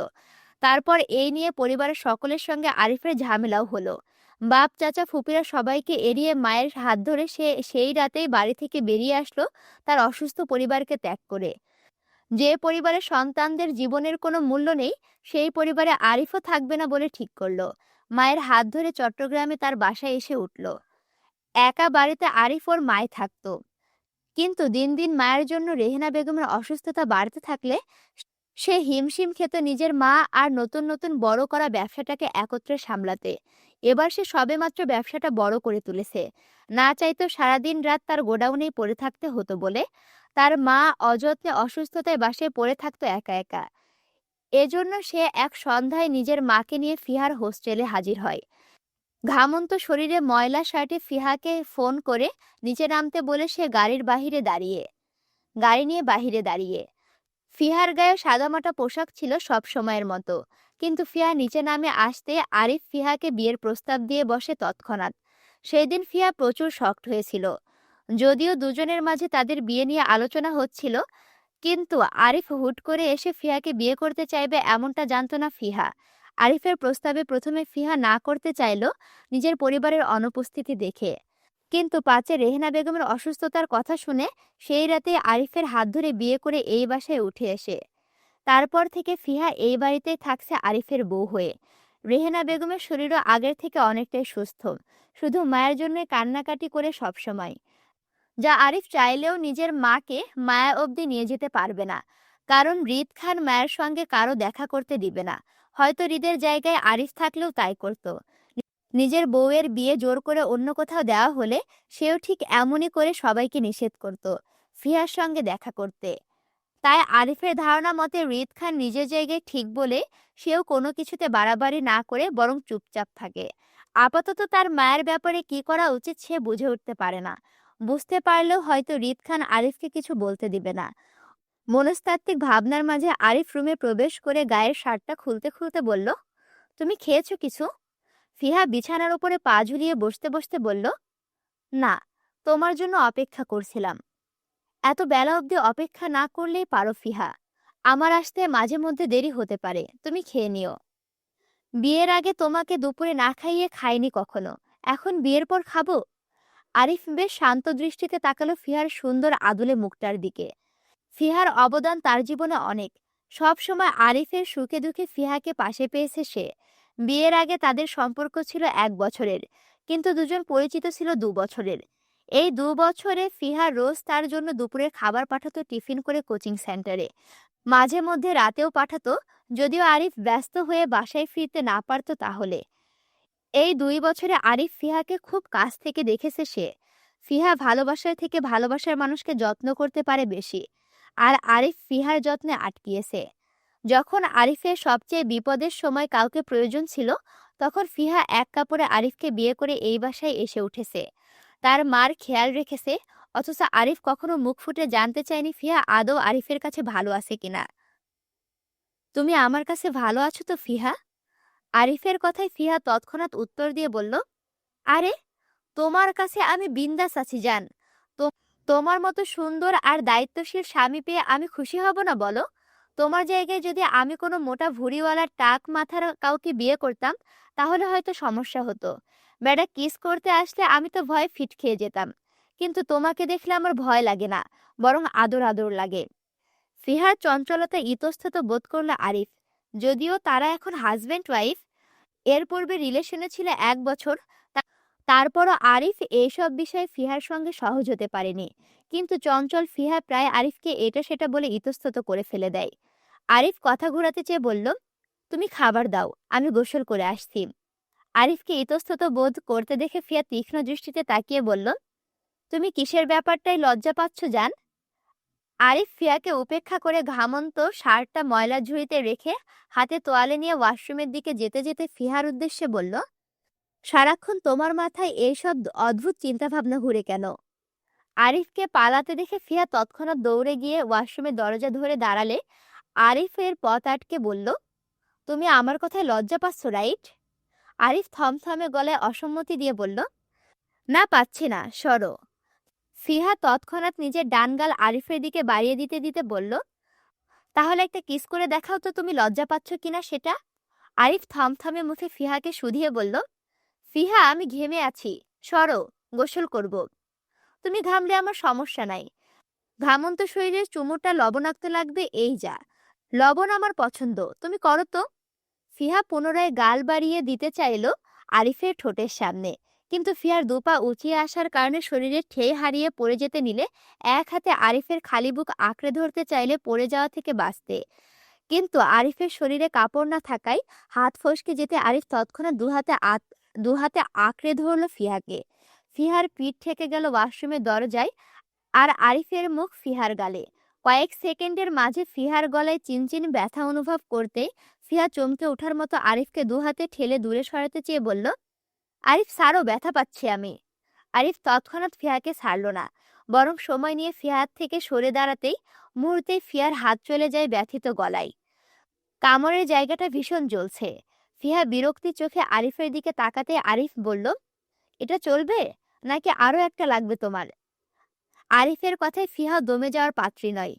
[SPEAKER 1] তারপর এই নিয়ে পরিবারের সকলের সঙ্গে আরিফের ঝামেলাও হলো। বাপ চাচা ফুপিরা সবাইকে এড়িয়ে মায়ের হাত ধরে সে সেই রাতেই বাড়ি থেকে বেরিয়ে আসলো তার অসুস্থ পরিবারকে ত্যাগ করে। যে পরিবারের সন্তানদের জীবনের কোনো মূল্য নেই, সেই পরিবারে আরিফও থাকবে না বলে ঠিক করলো। মায়ের হাত ধরে চট্টগ্রামে তার বাসায় এসে উঠল। একা বাড়িতে আরিফ ওর মায় থাকতো। কিন্তু দিন দিন মায়ের জন্য রেহেনা বেগমের অসুস্থতা বাড়তে থাকলে সে হিমশিম খেত নিজের মা আর নতুন নতুন বড় করা ব্যবসাটাকে একত্রে সামলাতে। এবার সে সবেমাত্র ব্যবসাটা বড় করে তুলেছে। না চাইতেও সারাদিন রাত তার গোডাউনেই পড়ে থাকতে হতো বলে তার মা অযত্নে অসুস্থতায় বাসায় পড়ে থাকতো একা একা। এজন্য সে এক সন্ধ্যায় নিজের মাকে নিয়ে ফিহার হোস্টেলে হাজির হয়। ঘামন্ত শরীরে ময়লা শার্টে ফিহাকে ফোন করে নিচে নামতে বলে সে গাড়ি নিয়ে বাহিরে দাঁড়িয়ে। ফিহার গায়ে সাদামাটা পোশাক ছিল সব সময়ের মতো, কিন্তু ফিহা নিচে নামে আসতে আরিফ ফিহাকে বিয়ের প্রস্তাব দিয়ে বসে তৎক্ষণাৎ। সেই দিন ফিহা প্রচুর শকড হয়েছিল। যদিও দুজনের মাঝে তাদের বিয়ে নিয়ে আলোচনা হচ্ছিল, কিন্তু আরিফ হুট করে এসে ফিহাকে বিয়ে করতে চাইবে এমনটা জানতো না ফিহা। আরিফের প্রস্তাবে প্রথমে ফিহা না করতে চাইল নিজের পরিবারের অনুপস্থিতি দেখে, কিন্তু পাছে রেহেনা বেগমের অসুস্থতার কথা শুনে সেই রাতে আরিফের হাত ধরে বিয়ে করে এই বাসায় উঠে এসে তারপর থেকে ফিহা এই বাড়িতেই থাকছে আরিফের বউ হয়ে। রেহেনা বেগমের শরীরও আগের থেকে অনেকটাই সুস্থ, শুধু মায়ের জন্য কান্নাকাটি করে সবসময়, যা আরিফ চাইলেও নিজের মাকে মায়া অবধি নিয়ে যেতে পারবে না। কারণ রিদ খান মায়ের সঙ্গে কারো দেখা করতে দিবে না। হয়তো হৃদের জায়গায় আরিফ থাকলেও তাই করত। নিজের বউয়ের বিয়ে জোর করে অন্য কোথাও দেওয়া হলে সেও ঠিক এমনই করে সবাইকে নিষেধ করত ফিহার সঙ্গে দেখা করতে। তাই আরিফের ধারণা মতে রিদ খান নিজের জায়গায় ঠিক বলে সেও কোনো কিছুতে বাড়াবাড়ি না করে বরং চুপচাপ থাকে। আপাতত তার মায়ের ব্যাপারে কি করা উচিত সে বুঝে উঠতে পারে না। বুঝতে পারলেও হয়তো রিদ খান আরিফকে কিছু বলতে দিবে না। মনস্তাত্ত্বিক ভাবনার মাঝে আরিফ রুমে প্রবেশ করে গায়ের শার্টটা খুলতে খুলতে বলল, তুমি খেয়েছো কিছু? ফিহা বিছানার উপরে পা ঝুলিয়ে বসতে বসতে বলল, না, তোমার জন্য অপেক্ষা করছিলাম। এত বেলা অবধি অপেক্ষা না করলেই পারো ফিহা। আমার আসতে মাঝে মধ্যে দেরি হতে পারে, তুমি খেয়ে নিও। বিয়ের আগে তোমাকে দুপুরে না খাইয়ে খাইনি কখনো, এখন বিয়ের পর খাবো? আরিফ বেশ শান্ত দৃষ্টিতে তাকালো ফিহার সুন্দর আদুলে মুখটার দিকে। ফিহার অবদান তার জীবনে অনেক। সব সময় আরিফের সুখে দুঃখে ফিহাকে পাশে পেয়েছে সে। বিয়ের আগে তাদের সম্পর্ক ছিল 1 বছরের, কিন্তু দুজন পরিচিত ছিল 2 বছরের। এই 2 বছরে ফিহা রোজ তার জন্য দুপুরের খাবার পাঠাতো টিফিন করে কোচিং সেন্টারে। মাঝে মধ্যে রাতেও পাঠাতো, যদিও আরিফ ব্যস্ত হয়ে বাসায় ফিরতে না পারত তাহলে। এই 2 বছরে আরিফ ফিহাকে খুব কাছ থেকে দেখেছে সে। ফিহা ভালোবাসার থেকে ভালোবাসার মানুষকে যত্ন করতে পারে বেশি, আর আরিফ ফিহার যত্নে আটকিয়েছে। যখন আরিফের সবচেয়ে বিপদের সময় কাউকে প্রয়োজন ছিল, তখন ফিহা এক কাপড়ে আরিফকে বিয়ে করে এই বাসায় এসে উঠেছে। তার মার খেয়াল রেখেছে, অথচ আরিফ কখনো মুখ ফুটে জানতে চায়নি ফিহা আদৌ আরিফের কাছে ভালো আছে কিনা। তুমি আমার কাছে ভালো আছো তো ফিহা? আরিফের কথায় ফিহা তৎক্ষণাৎ উত্তর দিয়ে বলল, আরে, তোমার কাছে আমি বিন্দাস আছি জান। তো তোমার মতো সুন্দর আর দায়িত্বশীল স্বামী পেয়ে আমি খুশি হব না বলো? তোমার জায়গায় যদি আমি কোনো মোটা ভুঁড়িওয়ালা টাক মাথার কাউকে বিয়ে করতাম, তাহলে হয়তো সমস্যা হতো। বেটা কিস করতে আসলে আমি তো ভয়ে ফিট খেয়ে যেতাম। কিন্তু তোমাকে দেখলে আমার ভয় লাগে না, বরং আদর আদর লাগে। ফিহার চঞ্চলতা ইতস্তত বোধ করল আরিফ। যদিও তারা এখন হাজব্যান্ড ওয়াইফ, এর পূর্বে রিলেশনে ছিল 1 বছর। তারপরও আরিফ এইসব বিষয়ে ফিহার সঙ্গে সহজ হতে পারেনি। কিন্তু চঞ্চল ফিহা প্রায় আরিফকে এটা সেটা বলে ইতস্তত করে ফেলে দেয়। আরিফ কথা ঘোরাতে চেয়ে বলল, তুমি খাবার দাও, আমি গোসল করে আসছি। আরিফকে ইতস্তত বোধ করতে দেখে ফিয়া তীক্ষ্ণ দৃষ্টিতে তাকিয়ে বলল, তুমি কিসের ব্যাপারটাই লজ্জা পাচ্ছ জান? আরিফ ফিয়াকে উপেক্ষা করে ঘামন্ত শার্টটা ময়লার ঝুড়িতে রেখে হাতে তোয়ালে নিয়ে ওয়াশরুমের দিকে যেতে যেতে ফিহার উদ্দেশ্যে বলল, সারাক্ষণ তোমার মাথায় এইসব অদ্ভুত চিন্তাভাবনা ঘুরে কেন? আরিফকে পালাতে দেখে ফিয়া তৎক্ষণাৎ দৌড়ে গিয়ে ওয়াশরুমের দরজা ধরে দাঁড়ালে আরিফের পথ আটকে বলল, তুমি আমার কথায় লজ্জা পাচ্ছ, রাইট? আরিফ থমথমে গলায় অসম্মতি দিয়ে বলল, না পাচ্ছি না, সরো। ফিহা তৎক্ষণাৎ নিজের ডান গাল আরিফের দিকে বাড়িয়ে দিতে দিতে বলল, তাহলে একটা কিস করে দেখাও তো তুমি লজ্জা পাচ্ছ কিনা সেটা। আরিফ থমথমে মুখে ফিহাকে শুধিয়ে বলল, ফিহা আমি ঘেমে আছি, সরো, গোসল করব। তুমি ঘামলে আমার সমস্যা নাই, ঘামন্ত শরীরের চুমুরটা লবণাক্ত লাগবে এই যা। লবণ আমার পছন্দ, তুমি করো তো। ফিহা পুনরায় গাল বাড়িয়ে দিতে চাইল আরিফের ঠোঁটের সামনে, কিন্তু ফিহার দুপা উঁচিয়ে আসার কারণে শরীরের ঠেই হারিয়ে পড়ে যেতে নিলে এক হাতে আরিফের খালি বুক আঁকড়ে ধরতে চাইলে পড়ে যাওয়া থেকে বাঁচতে। কিন্তু আরিফের শরীরে কাপড় না থাকায় হাত ফসকে যেতে আরিফ তৎক্ষণাৎ দু হাতে আঁকড়ে ধরল ফিহাকে। ফিহার পিঠ ঠেকে গেল ওয়াশরুমের দরজায়, আর আরিফের মুখ ফিহার গালে। কয়েক সেকেন্ডের মাঝে ফিহার গলায় চিনচিন ব্যথা অনুভব করতে ফিহা চমকে ওঠার মতো আরিফকে দুহাতে ঠেলে দূরে সরাতে চেয়ে বলল, আরিফ ছাড়ো, ব্যথা পাচ্ছি আমি। আরিফ তৎক্ষণাৎ ফিহাকে ছাড়ল না, বরং সময় নিয়ে ফিহার থেকে সরে দাঁড়াতেই মুহূর্তেই ফিহার হাত চলে যায় ব্যথিত গলায়। কামড়ের জায়গাটা ভীষণ জ্বলছে। ফিহা বিরক্তি চোখে আরিফের দিকে তাকাতে আরিফ বলল, এটা চলবে নাকি আরো একটা লাগবে তোমার? আরিফের কথায় ফিহা দমে যাওয়ার পাত্রী নয়।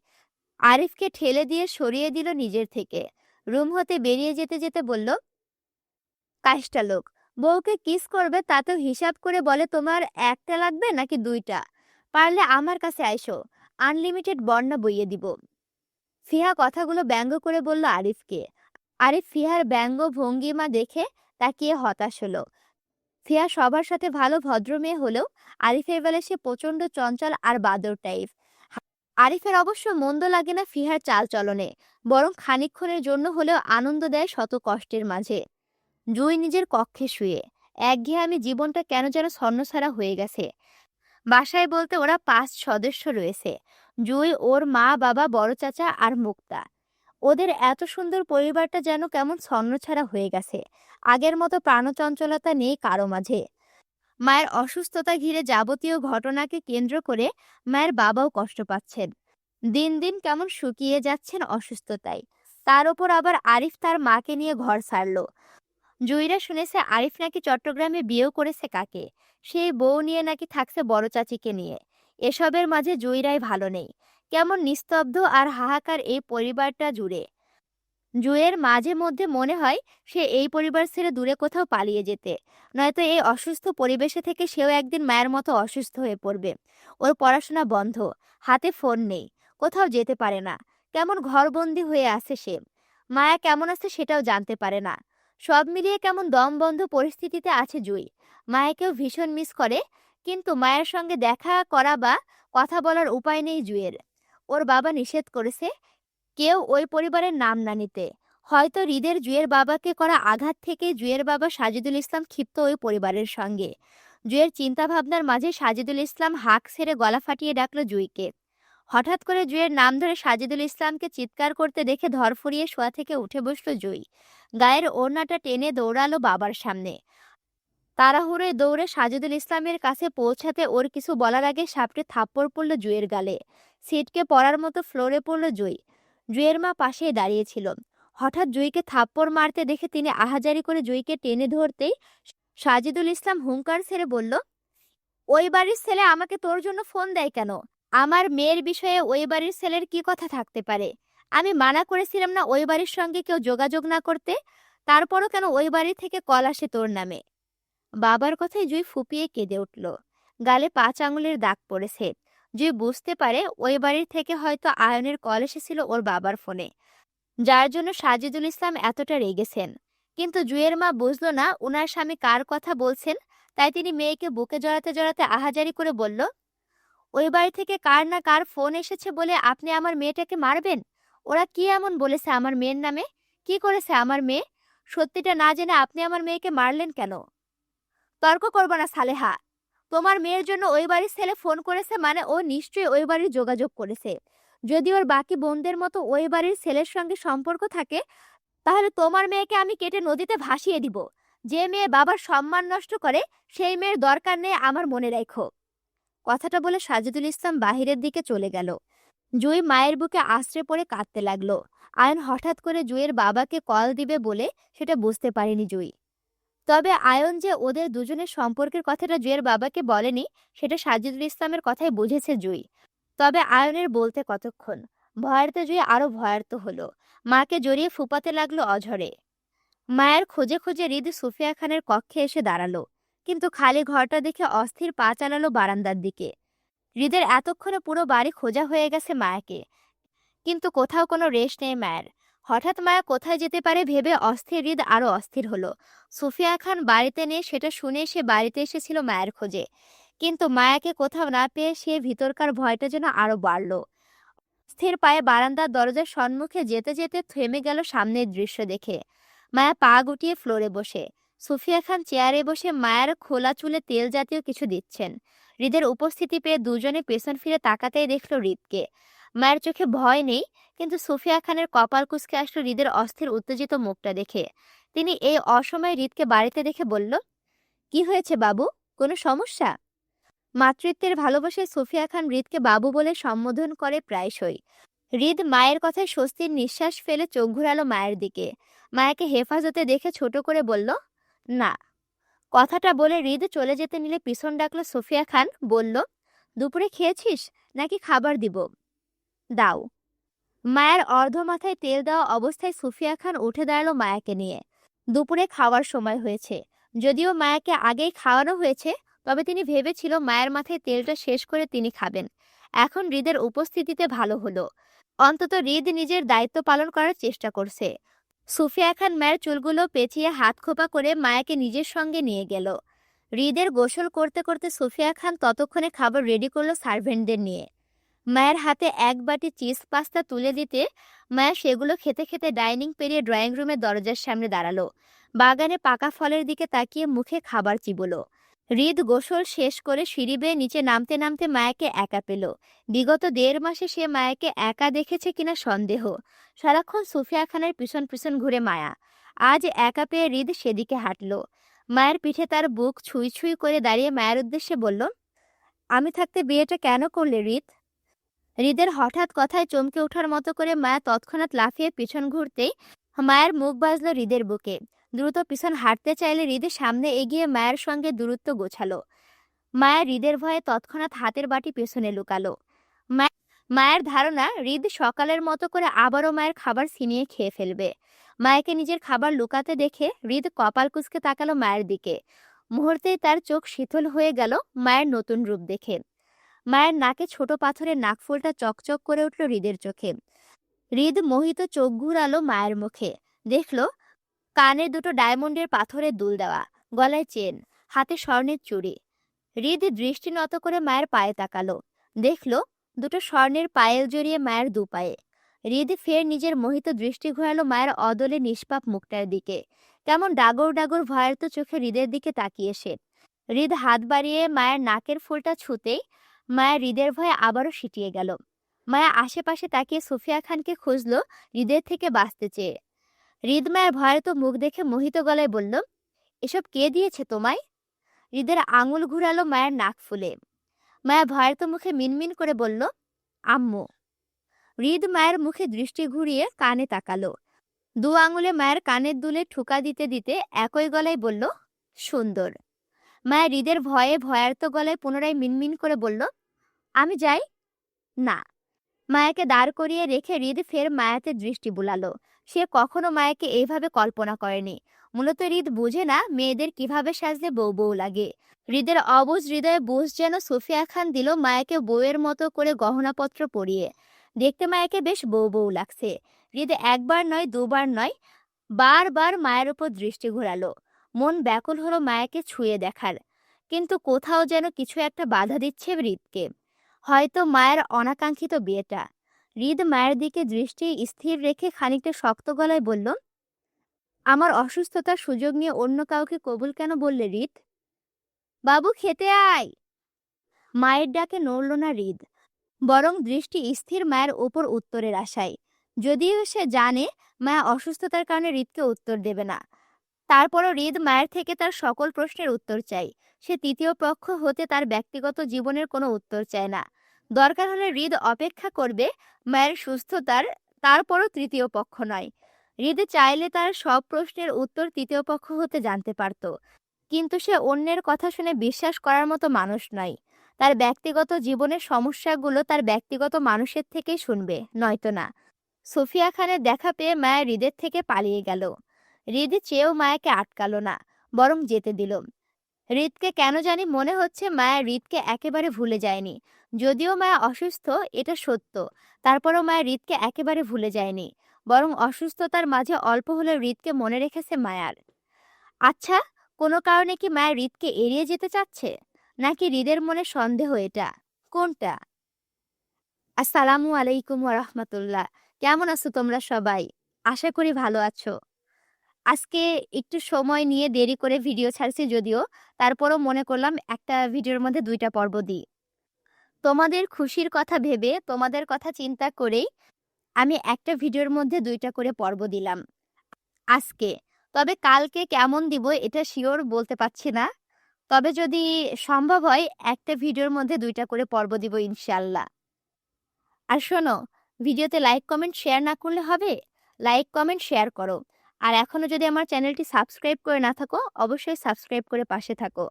[SPEAKER 1] আরিফকে ঠেলে দিয়ে সরিয়ে দিল নিজের থেকে। রুম হতে বেরিয়ে যেতে যেতে বলল, কাজটা লোক, বউকে কিস করবে তাতেও হিসাব করে বলে তোমার একটা লাগবে নাকি দুইটা? পারলে আমার কাছে আইসো, আনলিমিটেড বন্যা বইয়ে দিব। ফিহা কথাগুলো ব্যঙ্গ করে বলল আরিফকে। আরিফ ফিহার ব্যঙ্গ ভঙ্গিমা দেখে তাকিয়ে হতাশ হলো। ফিয়া সবার সাথে ভালো ভদ্র মেয়ে হলেও আরিফের বেলা সে প্রচন্ড চঞ্চল আর বাদর টাইপ। আরিফের অবশ্য মন্দ লাগে না ফিহার চাল চলনে, বরং খানিকক্ষণের জন্য হলেও আনন্দ দেয় শত কষ্টের মাঝে। জুই নিজের কক্ষে শুয়ে একঘেয়েমি জীবনটা কেন যেন ছন্নছাড়া হয়ে গেছে। বাসায় বলতে ওরা 5 সদস্য রয়েছে, জুই, ওর মা, বাবা, বড় চাচা আর মুক্তা। ওদের এত সুন্দর পরিবারটা যেন কেমন ছন্নছাড়া হয়ে গেছে। আগের মতো প্রাণচঞ্চলতা নেই কারো মাঝে। মায়ের অসুস্থতা ঘিরে যাবতীয় ঘটনাকে কেন্দ্র করে মায়ের বাবাও কষ্ট পাচ্ছেন। দিন দিন কেমন শুকিয়ে যাচ্ছেন অসুস্থতায়। তার ওপর আবার আরিফ তার মাকে নিয়ে ঘর ছাড়ল। জুইরা শুনেছে আরিফ নাকি চট্টগ্রামে বিয়েও করেছে কাকে, সেই বউ নিয়ে নাকি থাকছে বড় চাচিকে নিয়ে। এসবের মাঝে জুইরাই ভালো নেই। কেমন নিস্তব্ধ আর হাহাকার এই পরিবারটা জুড়ে। জুয়ের মাঝে মধ্যে মনে হয় সে এই পরিবার ছেড়ে দূরে কোথাও পালিয়ে যেতে, নয়তো এই অসুস্থ পরিবেশে থেকে সেও একদিন মায়ের মতো অসুস্থ হয়ে পড়বে। ওর পড়াশোনা বন্ধ, হাতে ফোন নেই, কোথাও যেতে পারে না, কেমন ঘরবন্দি হয়ে আছে সে। মায়া কেমন আছে সেটাও জানতে পারে না। সব মিলিয়ে কেমন দমবন্ধ পরিস্থিতিতে আছে জুই। মায়াকেও ভীষণ মিস করে, কিন্তু মায়ের সঙ্গে দেখা করা বা কথা বলার উপায় নেই জুয়ের। ওর বাবা নিষেধ করেছে কেউ ওই পরিবারের নাম না নিতে। হয়তো হৃদের জুয়ের বাবাকে করা আঘাত থেকে জুয়ের বাবা সাজিদুল ইসলাম ক্ষিপ্ত ওই পরিবারের সঙ্গে। জুয়ের চিন্তাভাবনার মাঝে সাজিদুল ইসলাম হাঁক ছেড়ে গলা ফাটিয়ে ডাকল জুইকে। হঠাৎ করে জুয়ের নাম ধরে সাজিদুল ইসলামকে চিৎকার করতে দেখে ধরফরিয়ে শোয়া থেকে উঠে বসল জুই। গায়ের ওড়নাটা টেনে দৌড়ালো বাবার সামনে। তাড়াহুড়োয় দৌড়ে সাজিদুল ইসলামের কাছে পৌঁছাতে ওর কিছু বলার আগে সাপটে থাপ্পড় পড়ল জুয়ের গালে। সিটকে পড়ার মতো ফ্লোরে পড়ল জুই। জুয়ের মা পাশেই দাঁড়িয়েছিল। হঠাৎ জুইকে থাপ্পড় মারতে দেখে তিনি আহাজারি করে জুইকে টেনে ধরতেই সাজিদুল ইসলাম হুঙ্কার ছেড়ে বলল, ওই বাড়ির ছেলে আমাকে তোর জন্য ফোন দেয় কেন? আমার মেয়ের বিষয়ে ওই বাড়ির ছেলের কি কথা থাকতে পারে? আমি মানা করেছিলাম না ওই বাড়ির সঙ্গে কেউ যোগাযোগ না করতে? তারপরও কেন ওই বাড়ি থেকে কল আসে তোর নামে? বাবার কথায় জুই ফুপিয়ে কেঁদে উঠল। গালে ৫ আঙুলের দাগ পড়েছে। জুই বুঝতে পারে ওই বাড়ির থেকে হয়তো আয়নের কল এসেছিল ওর বাবার ফোনে, যার জন্য সাজিদুল ইসলাম এতটা রেগেছেন। কিন্তু জুয়ের মা বুঝল না উনার স্বামী কার কথা বলছেন। তাই তিনি মেয়েকে বুকে জড়াতে জড়াতে আহাজারি করে বলল, ওই বাড়ি থেকে কার না কার ফোন এসেছে বলে আপনি আমার মেয়েটাকে মারবেন? ওরা কি এমন বলেছে আমার মেয়ের নামে? কি করেছে আমার মেয়ে? সত্যিটা না জেনে আপনি আমার মেয়েকে মারলেন কেন? তর্ক করবো না সালেহা। তোমার মেয়ের জন্য ওই বাড়ির ছেলে ফোন করেছে মানে ও নিশ্চয়ই ওই বাড়ির যোগাযোগ করেছে। যদি ওর বাকি বোনদের মতো ওই বাড়ির ছেলের সঙ্গে সম্পর্ক থাকে, তাহলে তোমার মেয়েকে আমি কেটে নদীতে ভাসিয়ে দিব। যে মেয়ে বাবার সম্মান নষ্ট করে সেই মেয়ের দরকার নেই আমার, মনে রাখো। কথাটা বলে সাজিদুল ইসলাম বাহিরের দিকে চলে গেল। জুই মায়ের বুকে আশ্রে পড়ে কাঁদতে লাগলো। আয়ন হঠাৎ করে জুইয়ের বাবাকে কল দিবে বলে সেটা বুঝতে পারেনি জুই। তবে আয়ন যে ওদের দুজনের সম্পর্কের কথাটা জুইয়ের বাবাকে বলেনি সেটা সাজিদুল ইসলামের কথাই বুঝেছে জুই। তবে আয়নের বলতে কতক্ষণ। ভয়ার্ত জুই আরো ভয়ার্ত হলো। মাকে জড়িয়ে ফুপাতে লাগলো অঝরে। মায়ের খোঁজে খোঁজে হৃদ সুফিয়া খানের কক্ষে এসে দাঁড়ালো, কিন্তু খালি ঘরটা দেখে অস্থির পা চালালো বারান্দার দিকে। হৃদের এতক্ষণে পুরো বাড়ি খোঁজা হয়ে গেছে মায়াকে, কিন্তু কোথাও কোনো রেশ নেই মায়ের। হঠাৎ মায়া কোথায় যেতে পারে ভেবে অস্থির হৃদ আরো অস্থির হলো। সুফিয়া খান বাড়িতে নেই সেটা শুনে সে বাড়িতে এসেছিল মায়ের খোঁজে, কিন্তু মায়াকে কোথাও না পেয়ে সে ভিতরকার ভয়টা যেন আরো বাড়ল। স্থির পায়ে বারান্দার দরজার সম্মুখে যেতে যেতে থেমে গেল সামনের দৃশ্য দেখে। মায়া পা গুটিয়ে ফ্লোরে বসে। সুফিয়া খান চেয়ারে বসে মায়ের খোলা চুলে তেল জাতীয় কিছু দিচ্ছেন। হৃদের উপস্থিতি পেয়ে দুজনে পেছন ফিরে তাকাতেই দেখল হৃদকে। মায়ের চোখে ভয় নেই, কিন্তু সুফিয়া খানের কপাল কুঁচকে আসলো হৃদের অস্থির উত্তেজিত মুখটা দেখে। তিনি এই অসময়ে হৃদকে বাড়িতে দেখে বলল, কি হয়েছে বাবু, কোনো সমস্যা? মাতৃত্বের ভালোবাসায় সুফিয়া খান হৃদকে বাবু বলে সম্বোধন করে প্রায়শই। হৃদ মায়ের কথায় স্বস্তির নিঃশ্বাস ফেলে চোখ ঘুরালো মায়ের দিকে। মায়াকে হেফাজতে দেখে ছোট করে বলল, না। কথাটা বলে হৃদ চলে যেতে নিলে পিছন ডাকলো সুফিয়া খান, বলল, দুপুরে খেয়েছিস নাকি খাবার দিব? দাও। মায়ের অর্ধ মাথায় তেল দেওয়া অবস্থায় সুফিয়া খান উঠে দাঁড়ালো মায়াকে নিয়ে। দুপুরে খাওয়ার সময় হয়েছে। যদিও মায়াকে আগেই খাওয়ানো হয়েছে, তবে তিনি ভেবেছিল মায়ের মাথায় তেলটা শেষ করে তিনি খাবেন। এখন হৃদের উপস্থিতিতে ভালো হলো। অন্তত হৃদ নিজের দায়িত্ব পালন করার চেষ্টা করছে। সুফিয়া খান মায়ের চুলগুলো পেঁচিয়ে হাত খোপা করে মায়াকে নিজের সঙ্গে নিয়ে গেল। হৃদের গোসল করতে করতে সুফিয়া খান ততক্ষণে খাবার রেডি করলো সার্ভেন্টদের নিয়ে। মায়ের হাতে এক বাটি চিজ পাস্তা তুলে দিতে মায়া সেগুলো খেতে খেতে ডাইনিং পেরিয়ে ড্রয়িং রুমের দরজার সামনে দাঁড়ালো। বাগানে পাকা ফলের দিকে তাকিয়ে মুখে খাবার চিবোলো। হৃদ গোসল শেষ করে সিঁড়ি বেয়ে নিচে নামতে নামতে মায়াকে একা পেল। বিগত ১.৫ মাসে সে মায়াকে একা দেখেছে কিনা সন্দেহ। সারাক্ষণ সুফিয়া খানের পিছন পিছন ঘুরে মায়া। আজ একা পেয়ে হৃদ সেদিকে হাঁটল। মায়ের পিঠে তার বুক ছুঁই ছুঁই করে দাঁড়িয়ে মায়ের উদ্দেশ্যে বলল, আমি থাকতে বিয়েটা কেন করলে হৃদ? হৃদের হঠাৎ কথায় চমকে ওঠার মতো করে মায়া তৎক্ষণাৎ লাফিয়ে পিছন ঘুরতেই মায়ের মুখ বাজলো হৃদের বুকে। দ্রুত পিছন হাঁটতে চাইলে হৃদের সামনে এগিয়ে মায়ের সঙ্গে দূরত্ব গোছালো। মায়া হৃদের ভয়ে তৎক্ষণাৎ হাতের বাটি পেছনে লুকালো। মায়ের ধারণা হৃদ সকালের মতো করে আবারও মায়ের খাবার ছিনিয়ে খেয়ে ফেলবে। মায়াকে নিজের খাবার লুকাতে দেখে হৃদ কপাল কুঁচকে তাকালো মায়ের দিকে। মুহূর্তেই তার চোখ শীতল হয়ে গেল মায়ের নতুন রূপ দেখে। মায়ের নাকে ছোট পাথরের নাকফুলটা চকচক করে উঠল হৃদের চোখে। হৃদ মোহিত চোখ ঘুরালো মায়ের মুখে। দেখল কানে দুটো ডায়মন্ডের পাথরের দুল দেওয়া, গলায় চেন, হাতে স্বর্ণের চুড়ি। হৃদ দৃষ্টি নত করে মায়ের পায়ে তাকালো। দেখল দুটো স্বর্ণের পায়েল জড়িয়ে মায়ের দুপায়ে। হৃদ ফের নিজের মোহিত দৃষ্টি ঘোরালো মায়ের অদলে নিষ্পাপ মুখটার দিকে। কেমন ডাগর ডাগর ভয়ার্ত চোখে হৃদের দিকে তাকিয়ে সে। হৃদ হাত বাড়িয়ে মায়ের নাকের ফুলটা ছুঁতেই মায়া হৃদের ভয়ে আবারও সিটিয়ে গেল। মায়া আশেপাশে তাকিয়ে সুফিয়া খানকে খুঁজলো হৃদের থেকে বাঁচতে চেয়ে। হৃদ মায়ের ভয়ার্ত মুখ দেখে মোহিত গলায় বলল, এসব কে দিয়েছে তোমায়? হৃদের আঙুল ঘুরালো মায়ের নাক ফুলে। মায়া ভয়ার্ত মুখে মিনমিন করে বলল, আম্মু। হৃদ মায়ের মুখে দৃষ্টি ঘুরিয়ে কানে তাকালো। দু আঙুলে মায়ের কানের দুলে ঠুকা দিতে দিতে একই গলায় বলল, সুন্দর। মায়া হৃদের ভয়ে ভয়ার্ত গলায় পুনরায় মিনমিন করে বলল, আমি যাই? না। মায়াকে দাঁড় করিয়ে রেখে হৃদ ফের মায়াতে দৃষ্টি বুলালো। সে কখনো মায়াকে এইভাবে কল্পনা করেনি। মূলত হৃদ বুঝে না মেয়েদের কিভাবে সাজলে বউ বউ লাগে। হৃদের অবুঝ হৃদয়ে বুঝ যেন সুফিয়া খান দিল মায়াকে বউয়ের মতো করে গহনাপত্র পরিয়ে। দেখতে মায়াকে বেশ বউ বউ লাগছে। হৃদ একবার নয় দুবার নয়, বারবার মায়ের উপর দৃষ্টি ঘোরালো। মন ব্যাকুল হলো মায়াকে ছুঁয়ে দেখার, কিন্তু কোথাও যেন কিছু একটা বাধা দিচ্ছে হৃদকে। হয়তো মায়ের অনাকাঙ্ক্ষিত বিয়েটা। হৃদ মায়ের দিকে দৃষ্টি স্থির রেখে খানিকটা শক্ত গলায় বলল, আমার অসুস্থতার সুযোগ নিয়ে অন্য কাউকে কবুল কেন বললে হৃদ? বাবু খেতে আয়। মায়ের ডাকে নড়ল না হৃদ, বরং দৃষ্টি স্থির মায়ের ওপর উত্তরের আশায়। যদিও সে জানে মায়া অসুস্থতার কারণে হৃদকে উত্তর দেবে না, তারপরও হৃদ মায়ের থেকে তার সকল প্রশ্নের উত্তর চাই। সে তৃতীয় পক্ষ হতে তার ব্যক্তিগত জীবনের কোনো উত্তর চায় না। দরকার হলে হৃদ অপেক্ষা করবে মায়ের সুস্থতার, তারপরও তৃতীয় পক্ষ নয়। হৃদ চাইলে তার সব প্রশ্নের উত্তর তৃতীয় পক্ষ হতে জানতে পারত, কিন্তু সে অন্যের কথা শুনে বিশ্বাস করার মতো মানুষ নয়। তার ব্যক্তিগত জীবনের সমস্যাগুলো তার ব্যক্তিগত মানুষের থেকেই শুনবে, নয়তো না। সুফিয়া খানের দেখা পেয়ে মায়া হৃদের থেকে পালিয়ে গেল। হৃদ চেয়েও মায়াকে আটকালো না, বরং যেতে দিল। হৃদকে কেন জানি মনে হচ্ছে মায়া হৃদকে একেবারে ভুলে যায়নি। যদিও মায়া অসুস্থ, এটা সত্য, তারপরও মায়া হৃদকে একেবারে ভুলে যায়নি, বরং অসুস্থতার মাঝে অল্প হলেও হৃদকে মনে রেখেছে মায়ার। আচ্ছা, কোনো কারণে কি মায়া হৃদকে এড়িয়ে যেতে চাচ্ছে, নাকি হৃদের মনে সন্দেহ? এটা কোনটা? আসসালামু আলাইকুম ওয়া রাহমাতুল্লাহ। কেমন আছো তোমরা সবাই? আশা করি ভালো আছো। আজকে একটু সময় নিয়ে দেরি করে ভিডিও ছাড়ছি যদিও, তারপরও মনে করলাম একটা ভিডিওর মধ্যে ২টা পর্ব দিই। তোমাদের খুশির কথা ভেবে, তোমাদের কথা চিন্তা করেই আমি একটা ভিডিওর মধ্যে ২টা করে পর্ব দিলাম আজকে। তবে কালকে কেমন দিব এটা শিওর বলতে পারছি না। তবে যদি সম্ভব হয় একটা ভিডিওর মধ্যে ২টা করে পর্ব দিব ইনশাআল্লাহ। আর শোনো, ভিডিওতে লাইক কমেন্ট শেয়ার না করলে হবে? লাইক কমেন্ট শেয়ার করো। আর এখনো যদি আমার চ্যানেলটি সাবস্ক্রাইব করে না থাকো, অবশ্যই সাবস্ক্রাইব করে পাশে থাকো।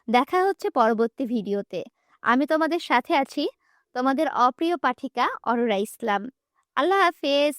[SPEAKER 1] দেখা হচ্ছে পরবর্তী ভিডিওতে। আমি তোমাদের সাথে আছি, তোমাদের অপ্রিয় পাঠিকা অরোরা ইসলাম। আল্লাহ হাফেজ।